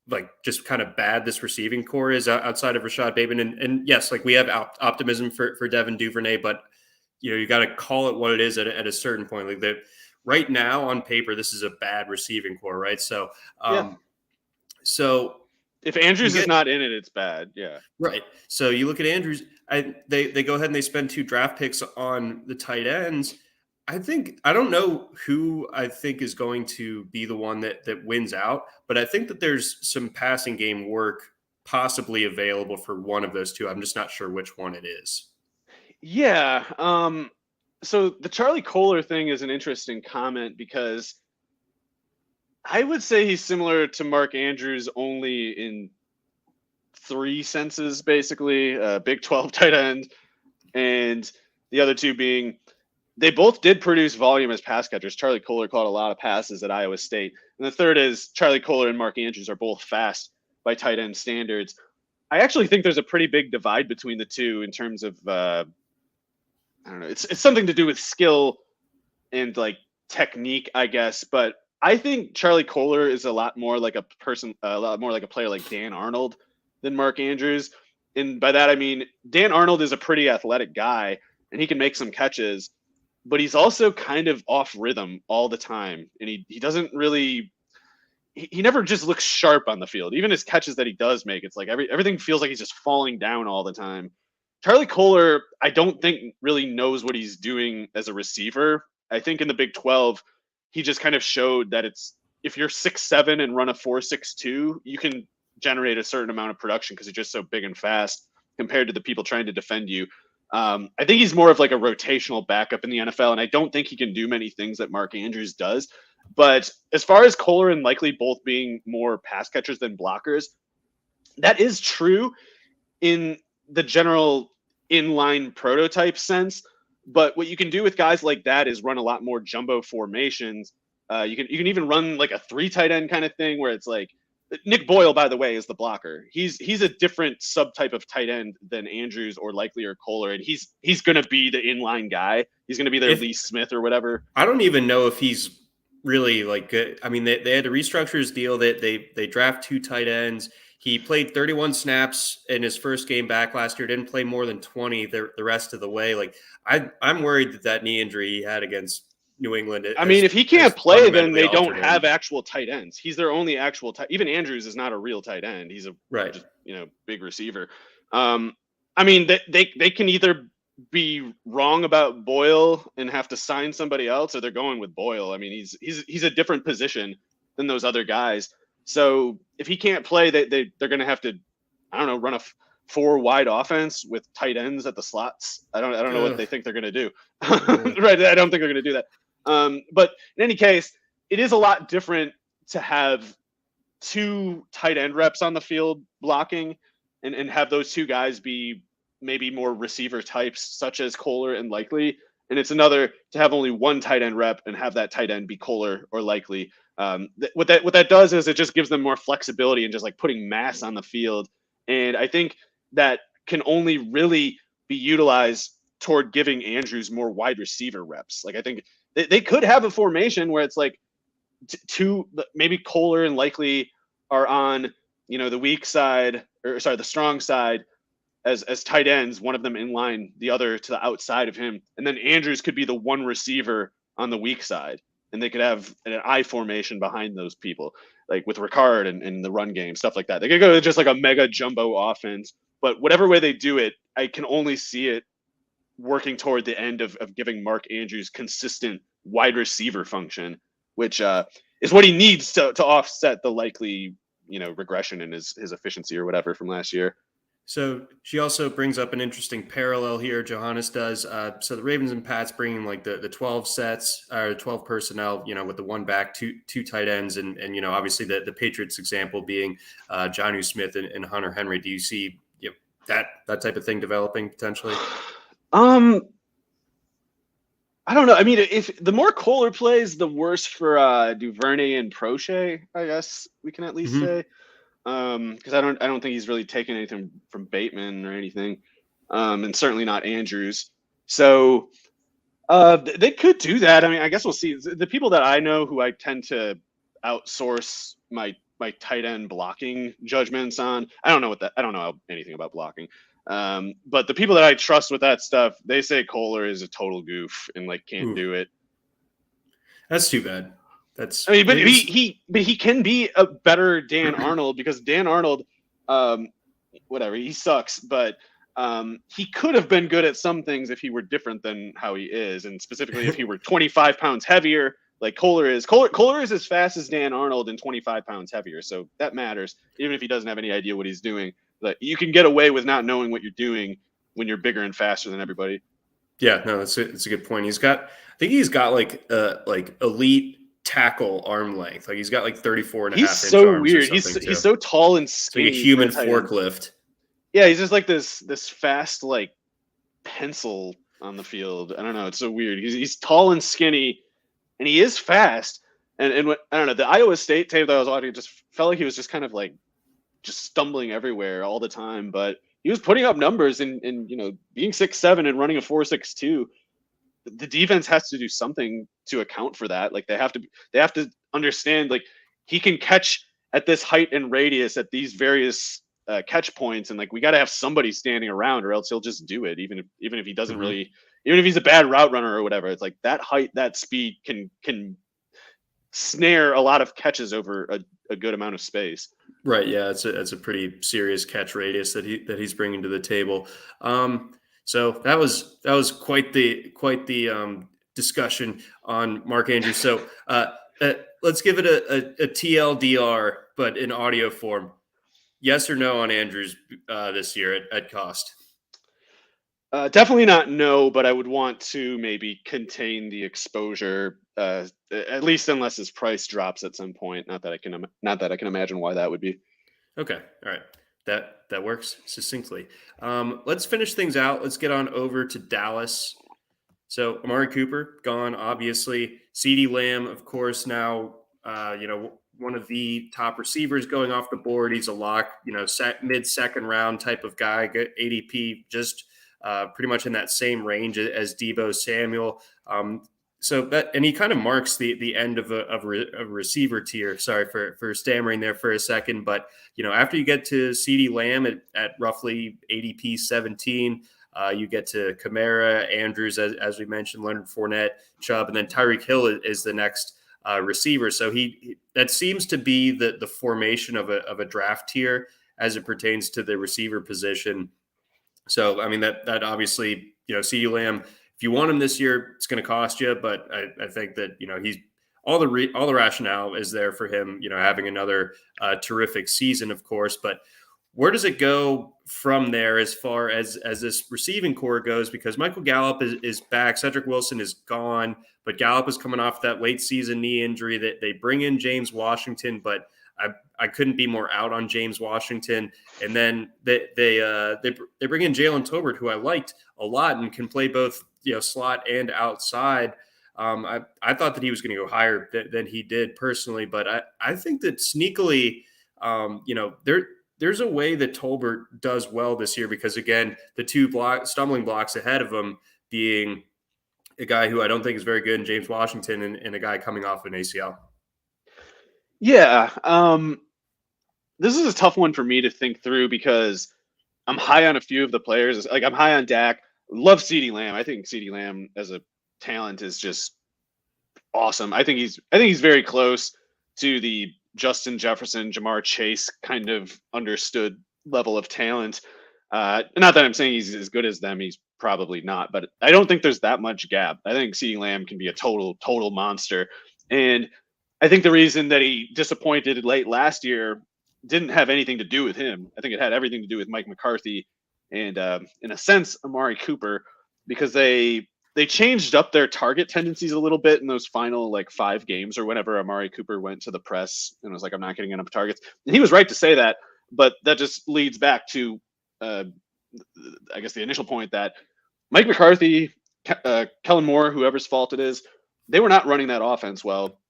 like just kind of bad this receiving core is outside of Rashad Bateman. And yes, like we have optimism for Devin Duvernay, but you got to call it what it is at a certain point. Like that right now on paper, this is a bad receiving core, right? So, so if Andrews is not in it, it's bad. Yeah. Right. So you look at Andrews, they go ahead and they spend 2 draft picks on the tight ends. I don't know who I think is going to be the one that wins out, but I think that there's some passing game work possibly available for one of those two. I'm just not sure which one it is. Yeah. So the Charlie Kohler thing is an interesting comment because I would say he's similar to Mark Andrews only in 3 senses, basically. Big 12 tight end, and the other 2 being they both did produce volume as pass catchers. Charlie Kohler caught a lot of passes at Iowa State. And the third is Charlie Kohler and Mark Andrews are both fast by tight end standards. I actually think there's a pretty big divide between the two in terms of, I don't know, it's something to do with skill and like technique, I guess. But I think Charlie Kohler is a lot more like a player like Dan Arnold than Mark Andrews. And by that, I mean, Dan Arnold is a pretty athletic guy and he can make some catches, but he's also kind of off rhythm all the time. And he doesn't really, he never just looks sharp on the field. Even his catches that he does make, it's like everything feels like he's just falling down all the time. Charlie Kohler, I don't think really knows what he's doing as a receiver. I think in the Big 12, he just kind of showed that if you're 6'7" and run a 4.62, you can generate a certain amount of production because you're just so big and fast compared to the people trying to defend you. I think he's more of like a rotational backup in the NFL, and I don't think he can do many things that Mark Andrews does. But as far as Kohler and likely both being more pass catchers than blockers, that is true in the general inline prototype sense. But what you can do with guys like that is run a lot more jumbo formations. You can even run like a 3 tight end kind of thing where it's like Nick Boyle, by the way, is the blocker. He's a different subtype of tight end than Andrews or likely or Kohler, and he's going to be the inline guy. He's going to be their Lee Smith or whatever. I don't even know if he's really like good. I mean, they had to restructure his deal. They draft 2 tight ends. He played 31 snaps in his first game back last year. Didn't play more than 20 the rest of the way. Like I'm worried that knee injury he had against New England. I mean, if he can't play, then they don't have actual tight ends. He's their only actual tight. Even Andrews is not a real tight end. He's a just, big receiver. I mean, they can either be wrong about Boyle and have to sign somebody else, or they're going with Boyle. I mean, he's a different position than those other guys. So if he can't play, they're going to have to, I don't know, run a 4 wide offense with tight ends at the slots. I don't know what they think they're going to do. Right. I don't think they're going to do that. But in any case, it is a lot different to have 2 tight end reps on the field blocking and have those 2 guys be maybe more receiver types such as Kohler and Likely. And it's another to have only 1 tight end rep and have that tight end be Kohler or Likely. What that does is it just gives them more flexibility and just like putting mass on the field. And I think that can only really be utilized toward giving Andrews more wide receiver reps. Like I think they could have a formation where it's like maybe Kohler and Likely are on, the weak side, the strong side as tight ends, one of them in line, the other to the outside of him. And then Andrews could be the one receiver on the weak side. And they could have an I formation behind those people, like with Ricard and the run game, stuff like that. They could go to just like a mega jumbo offense. But whatever way they do it, I can only see it working toward the end of giving Mark Andrews consistent wide receiver function, which is what he needs to offset the likely, regression in his efficiency or whatever from last year. So she also brings up an interesting parallel here. Johannes does. So the Ravens and Pats bringing like the 12 sets or 12 personnel, with the one back, two tight ends, and obviously the Patriots example being Jonnu Smith and Hunter Henry. Do you see that type of thing developing potentially? I don't know. I mean, if the more Kohler plays, the worse for Duvernay and Prochet, I guess we can at least say. Because I don't think he's really taken anything from Bateman or anything, and certainly not Andrews. So they could do that. I mean, I guess we'll see. The people that I know who I tend to outsource my tight end blocking judgments on. I don't know anything about blocking. But the people that I trust with that stuff, they say Kohler is a total goof and can't do it. That's too bad. But he can be a better Dan Arnold because Dan Arnold, whatever, he sucks, but he could have been good at some things if he were different than how he is, and specifically if he were 25 pounds heavier, like Kohler is. Kohler is as fast as Dan Arnold and 25 pounds heavier, so that matters, even if he doesn't have any idea what he's doing. Like, you can get away with not knowing what you're doing when you're bigger and faster than everybody. Yeah, no, it's a good point. I think he's got like elite tackle arm length. Like he's got like 34 and a half inch so arms. Weird. He's so tall and skinny. It's like a human forklift. Yeah, he's just like this fast pencil on the field. I don't know. It's so weird. He's tall and skinny, and he is fast. And what, I don't know, the Iowa State tape that I was watching just felt like he was just kind of just stumbling everywhere all the time. But he was putting up numbers and being 6'7" and running a 4.62. The defense has to do something to account for that. They have to understand he can catch at this height and radius at these various catch points, and we got to have somebody standing around, or else he'll just do it. Even if he doesn't really, even if he's a bad route runner or whatever, it's that height, that speed can snare a lot of catches over a good amount of space. Right. Yeah, it's a pretty serious catch radius that he's bringing to the table. So that was quite the discussion on Mark Andrews. So let's give it a TLDR, but in audio form. Yes or no on Andrews this year at cost? Definitely not no, but I would want to maybe contain the exposure, at least unless his price drops at some point. Not that I can imagine why that would be. Okay. All right. That works succinctly. Let's finish things out. Let's get on over to Dallas. So Amari Cooper gone, obviously. CeeDee Lamb, of course, now one of the top receivers going off the board. He's a lock, mid-second round type of guy. ADP just pretty much in that same range as Deebo Samuel. And he kind of marks the end of a receiver tier. Sorry for stammering there for a second, but after you get to CeeDee Lamb at roughly ADP 17, you get to Kamara, Andrews, as we mentioned, Leonard Fournette, Chubb, and then Tyreek Hill is the next receiver. So that seems to be the formation of a draft tier as it pertains to the receiver position. So I mean that obviously CeeDee Lamb, if you want him this year, it's going to cost you. But I think that he's all the rationale is there for him. Having another terrific season, of course. But where does it go from there as far as this receiving core goes? Because Michael Gallup is back, Cedric Wilson is gone, but Gallup is coming off that late season knee injury. That they bring in James Washington, but I couldn't be more out on James Washington. And then they bring in Jalen Tolbert, who I liked a lot and can play both slot and outside. I thought that he was going to go higher than he did personally, but I think that sneakily, there's a way that Tolbert does well this year because, again, the two stumbling blocks ahead of him being a guy who I don't think is very good in James Washington and a guy coming off an ACL. Yeah. This is a tough one for me to think through because I'm high on a few of the players. Like I'm high on Dak. Love CeeDee Lamb. I think CeeDee Lamb as a talent is just awesome. I think he's very close to the Justin Jefferson, Jamar Chase kind of understood level of talent. Not that I'm saying he's as good as them. He's probably not, but I don't think there's that much gap. I think CeeDee Lamb can be a total monster. And I think the reason that he disappointed late last year didn't have anything to do with him. I think it had everything to do with Mike McCarthy and, in a sense, Amari Cooper, because they changed up their target tendencies a little bit in those final like 5 games or whenever Amari Cooper went to the press and was like, I'm not getting enough targets. And he was right to say that, but that just leads back to, uh, I guess, the initial point that Mike McCarthy, Kellen Moore, whoever's fault it is, they were not running that offense well.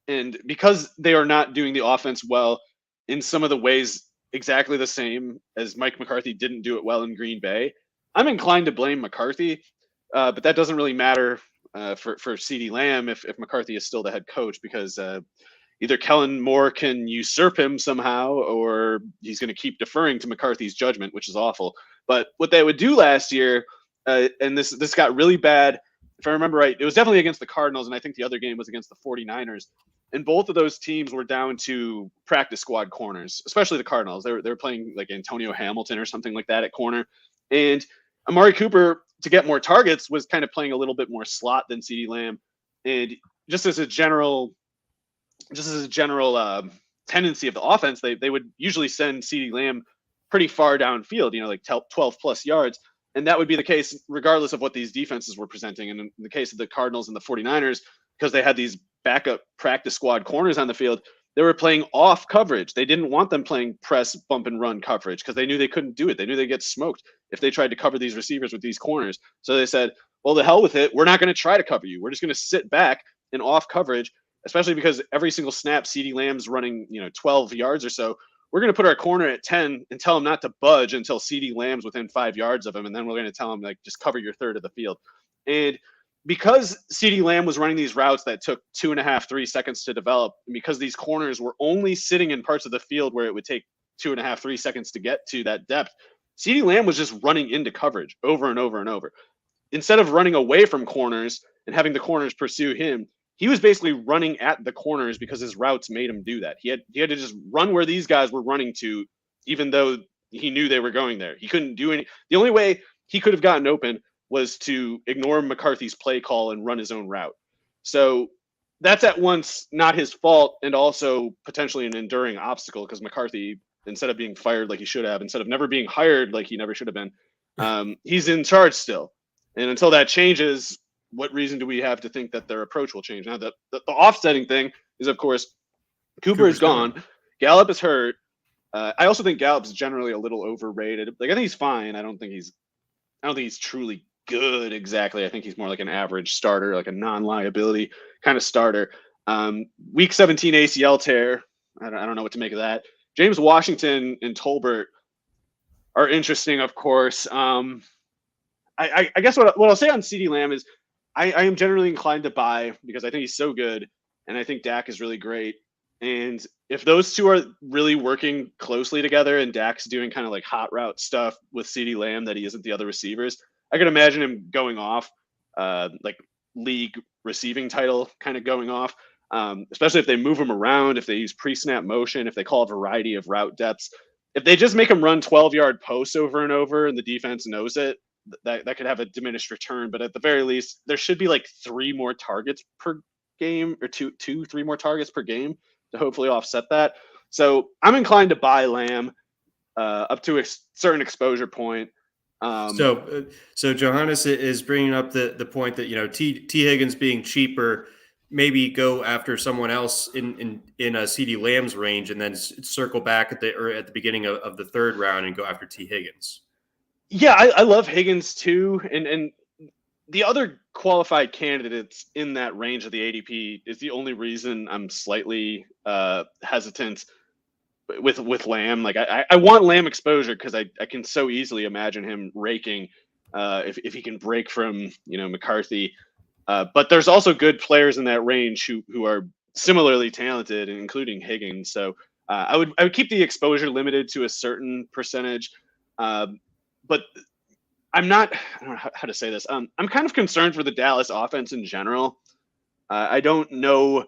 And because they are not doing the offense well in some of the ways exactly the same as Mike McCarthy didn't do it well in Green Bay, I'm inclined to blame McCarthy. But that doesn't really matter for CeeDee Lamb if McCarthy is still the head coach because either Kellen Moore can usurp him somehow or he's going to keep deferring to McCarthy's judgment, which is awful. But what they would do last year, and this got really bad, if I remember right, it was definitely against the Cardinals, and I think the other game was against the 49ers. And both of those teams were down to practice squad corners, especially the Cardinals. They were playing like Antonio Hamilton or something like that at corner. And Amari Cooper, to get more targets, was kind of playing a little bit more slot than CeeDee Lamb. And just as a general tendency of the offense, they would usually send CeeDee Lamb pretty far downfield, like 12 plus yards. And that would be the case regardless of what these defenses were presenting. And in the case of the Cardinals and the 49ers, because they had these backup practice squad corners on the field, they were playing off coverage. They didn't want them playing press, bump, and run coverage because they knew they couldn't do it. They knew they'd get smoked if they tried to cover these receivers with these corners. So they said, well, the hell with it. We're not going to try to cover you. We're just going to sit back and off coverage, especially because every single snap CeeDee Lamb's running, 12 yards or so. We're going to put our corner at 10 and tell him not to budge until CeeDee Lamb's within 5 yards of him. And then we're going to tell him, like, just cover your third of the field. And because CeeDee Lamb was running these routes that took 2.5, 3 seconds to develop, and because these corners were only sitting in parts of the field where it would take 2.5, 3 seconds to get to that depth, CeeDee Lamb was just running into coverage over and over and over. Instead of running away from corners and having the corners pursue him, he was basically running at the corners because his routes made him do that. He had to just run where these guys were running to, even though he knew they were going there. He couldn't do any. The only way he could have gotten open was to ignore McCarthy's play call and run his own route. So that's at once not his fault and also potentially an enduring obstacle because McCarthy, instead of being fired like he should have, instead of never being hired like he never should have been, he's in charge still. And until that changes, what reason do we have to think that their approach will change? Now, the offsetting thing is, of course, Cooper is gone. Gallup is hurt. I also think Gallup's generally a little overrated. Like, I think he's fine. I don't think he's truly good exactly. I think he's more like an average starter, like a non-liability kind of starter. Week 17 ACL tear. I don't know what to make of that. James Washington and Tolbert are interesting, of course. I guess what I'll say on CeeDee Lamb is I am generally inclined to buy because I think he's so good, and I think Dak is really great. And if those two are really working closely together and Dak's doing kind of like hot route stuff with CeeDee Lamb that he isn't the other receivers, I can imagine him going off, like league receiving title kind of going off, especially if they move him around, if they use pre-snap motion, if they call a variety of route depths. If they just make him run 12-yard posts over and over and the defense knows it, that could have a diminished return. But at the very least, there should be like 3 more targets per game or 3 more targets per game to hopefully offset that. So I'm inclined to buy Lamb up to a certain exposure point. So Johannes is bringing up the point that T Higgins being cheaper, maybe go after someone else in a CeeDee Lamb's range, and then circle back at the beginning of the 3rd round and go after T Higgins. Yeah, I love Higgins too, and the other qualified candidates in that range of the ADP is the only reason I'm slightly hesitant with Lamb. Like I want Lamb exposure because I can so easily imagine him raking if he can break from McCarthy. But there's also good players in that range who are similarly talented, including Higgins. So I would keep the exposure limited to a certain percentage, but I'm not. I don't know how to say this. I'm kind of concerned for the Dallas offense in general. I don't know.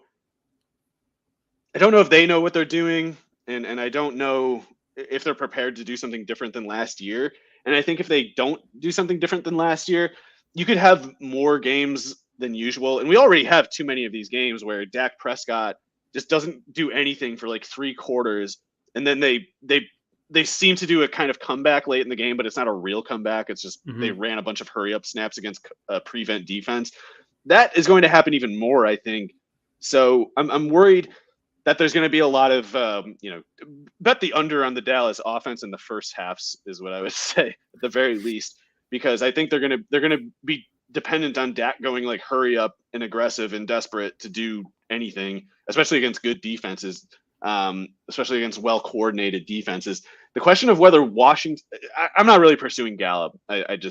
I don't know if they know what they're doing, and I don't know if they're prepared to do something different than last year. And I think if they don't do something different than last year, you could have more games than usual. And we already have too many of these games where Dak Prescott just doesn't do anything for like 3 quarters, and then they seem to do a kind of comeback late in the game, but it's not a real comeback. It's just they ran a bunch of hurry up snaps against a prevent defense. That is going to happen even more, I think. So I'm worried that there's going to be a lot of, bet the under on the Dallas offense in the first halves is what I would say at the very least, because I think they're going to be dependent on Dak going like hurry up and aggressive and desperate to do anything, especially against good defenses, especially against well coordinated defenses. The question of whether Washington, I'm not really pursuing Gallup. I'd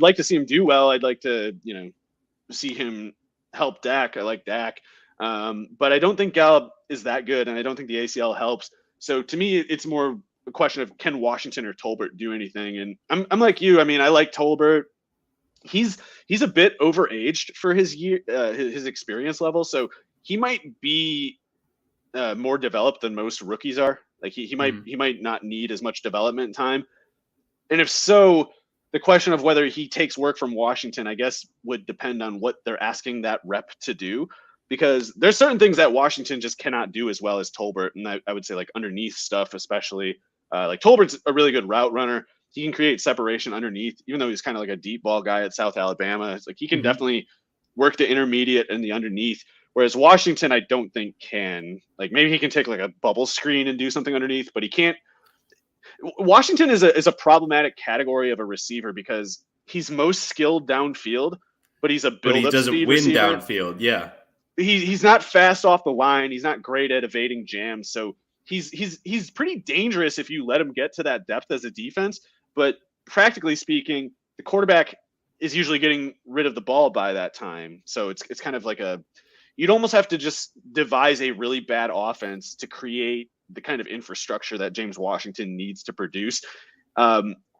like to see him do well. I'd like to, see him help Dak. I like Dak. But I don't think Gallup is that good, and I don't think the ACL helps. So to me, it's more a question of can Washington or Tolbert do anything? And I'm like you. I mean, I like Tolbert. He's a bit overaged for his year, his experience level. So he might be more developed than most rookies are. Like he might not need as much development time. And if so, the question of whether he takes work from Washington, I guess, would depend on what they're asking that rep to do. Because there's certain things that Washington just cannot do as well as Tolbert. And I would say like underneath stuff, especially like Tolbert's a really good route runner. He can create separation underneath, even though he's kind of like a deep ball guy at South Alabama. It's like he can definitely work the intermediate and the underneath. Whereas Washington, I don't think can. Like maybe he can take like a bubble screen and do something underneath, but he can't. Washington is a problematic category of a receiver because he's most skilled downfield, but he's a build-up But he doesn't speed win receiver. downfield. Yeah. He's not fast off the line. He's not great at evading jams. So he's pretty dangerous if you let him get to that depth as a defense. But practically speaking, the quarterback is usually getting rid of the ball by that time. So it's kind of like you'd almost have to just devise a really bad offense to create the kind of infrastructure that James Washington needs to produce.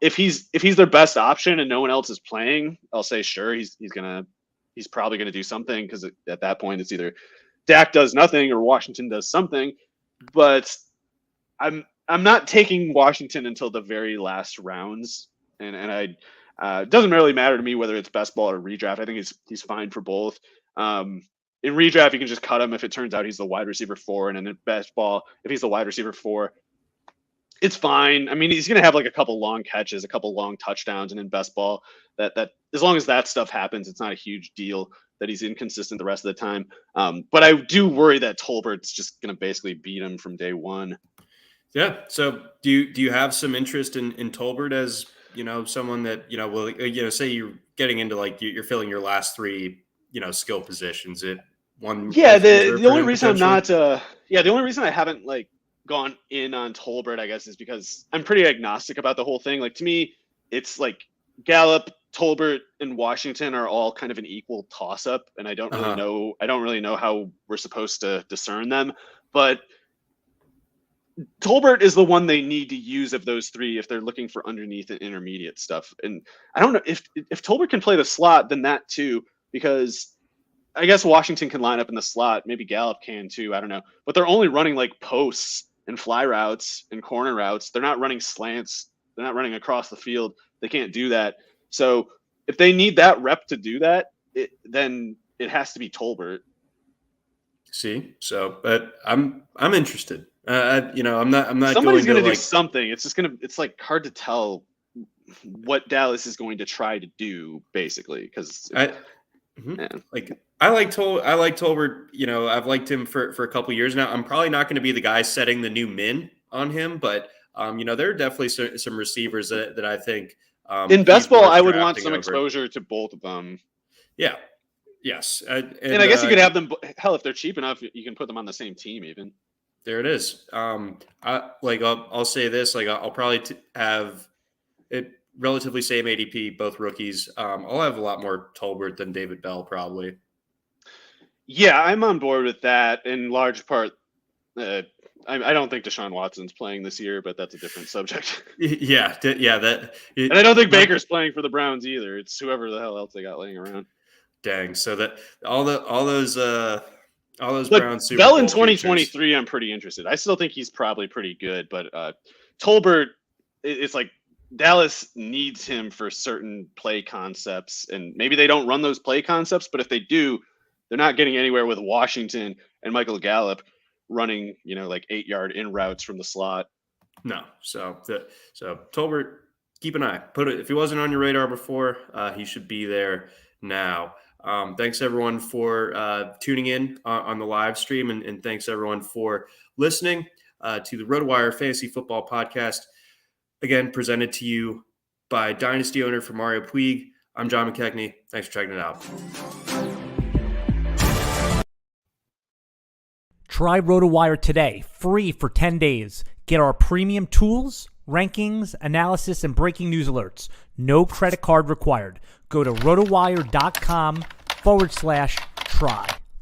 If he's their best option and no one else is playing, I'll say sure, he's probably going to do something, because at that point it's either Dak does nothing or Washington does something. But I'm not taking Washington until the very last rounds, and it doesn't really matter to me whether it's best ball or redraft. I think he's fine for both. In redraft, you can just cut him if it turns out he's the wide receiver 4, and then in best ball, if he's the wide receiver 4, it's fine. I mean, he's going to have like a couple long catches, a couple long touchdowns, and in best ball, that as long as that stuff happens, it's not a huge deal that he's inconsistent the rest of the time. But I do worry that Tolbert's just going to basically beat him from day one. Yeah. So do you have some interest in Tolbert as, someone that, will, say you're getting into like you're filling your last 3, skill positions. The only reason I'm not, the only reason I haven't like gone in on Tolbert, I guess, is because I'm pretty agnostic about the whole thing. Like to me, it's like Gallup, Tolbert, and Washington are all kind of an equal toss-up, and I don't really know. I don't really know how we're supposed to discern them. But Tolbert is the one they need to use of those 3 if they're looking for underneath and intermediate stuff. And I don't know if Tolbert can play the slot, then that too, because I guess Washington can line up in the slot. Maybe Gallup can too. I don't know. But they're only running like posts and fly routes and corner routes. They're not running slants. They're not running across the field. They can't do that. So if they need that rep to do that, then it has to be Tolbert. See, so but I'm interested. I'm not. Somebody's going to do something. It's like hard to tell what Dallas is going to try to do, basically, because I like Tolbert. I've liked him for a couple of years now. I'm probably not going to be the guy setting the new min on him, but there are definitely some receivers that I think in best ball I would want some exposure to both of them. Yeah. Yes. And I guess you could have them. Hell, if they're cheap enough, you can put them on the same team even. There it is. I'll say this, I'll probably have it relatively same ADP, both rookies. I'll have a lot more Tolbert than David Bell probably. Yeah, I'm on board with that in large part. I don't think Deshaun Watson's playing this year, but that's a different subject. Yeah. And I don't think Baker's playing for the Browns either. It's whoever the hell else they got laying around. Dang. So that all those Look, Browns Super Bell Bowl in 2023, futures. I'm pretty interested. I still think he's probably pretty good, but Tolbert, it's like Dallas needs him for certain play concepts, and maybe they don't run those play concepts, but if they do, they're not getting anywhere with Washington and Michael Gallup running, like 8-yard in routes from the slot. No. So Tolbert, keep an eye. If he wasn't on your radar before, he should be there now. Thanks everyone for tuning in on the live stream, and thanks everyone for listening to the RotoWire Fantasy Football Podcast. Again, presented to you by Dynasty owner for Mario Puig. I'm John McKechnie. Thanks for checking it out. Try RotoWire today, free for 10 days. Get our premium tools, rankings, analysis, and breaking news alerts. No credit card required. Go to rotowire.com/try.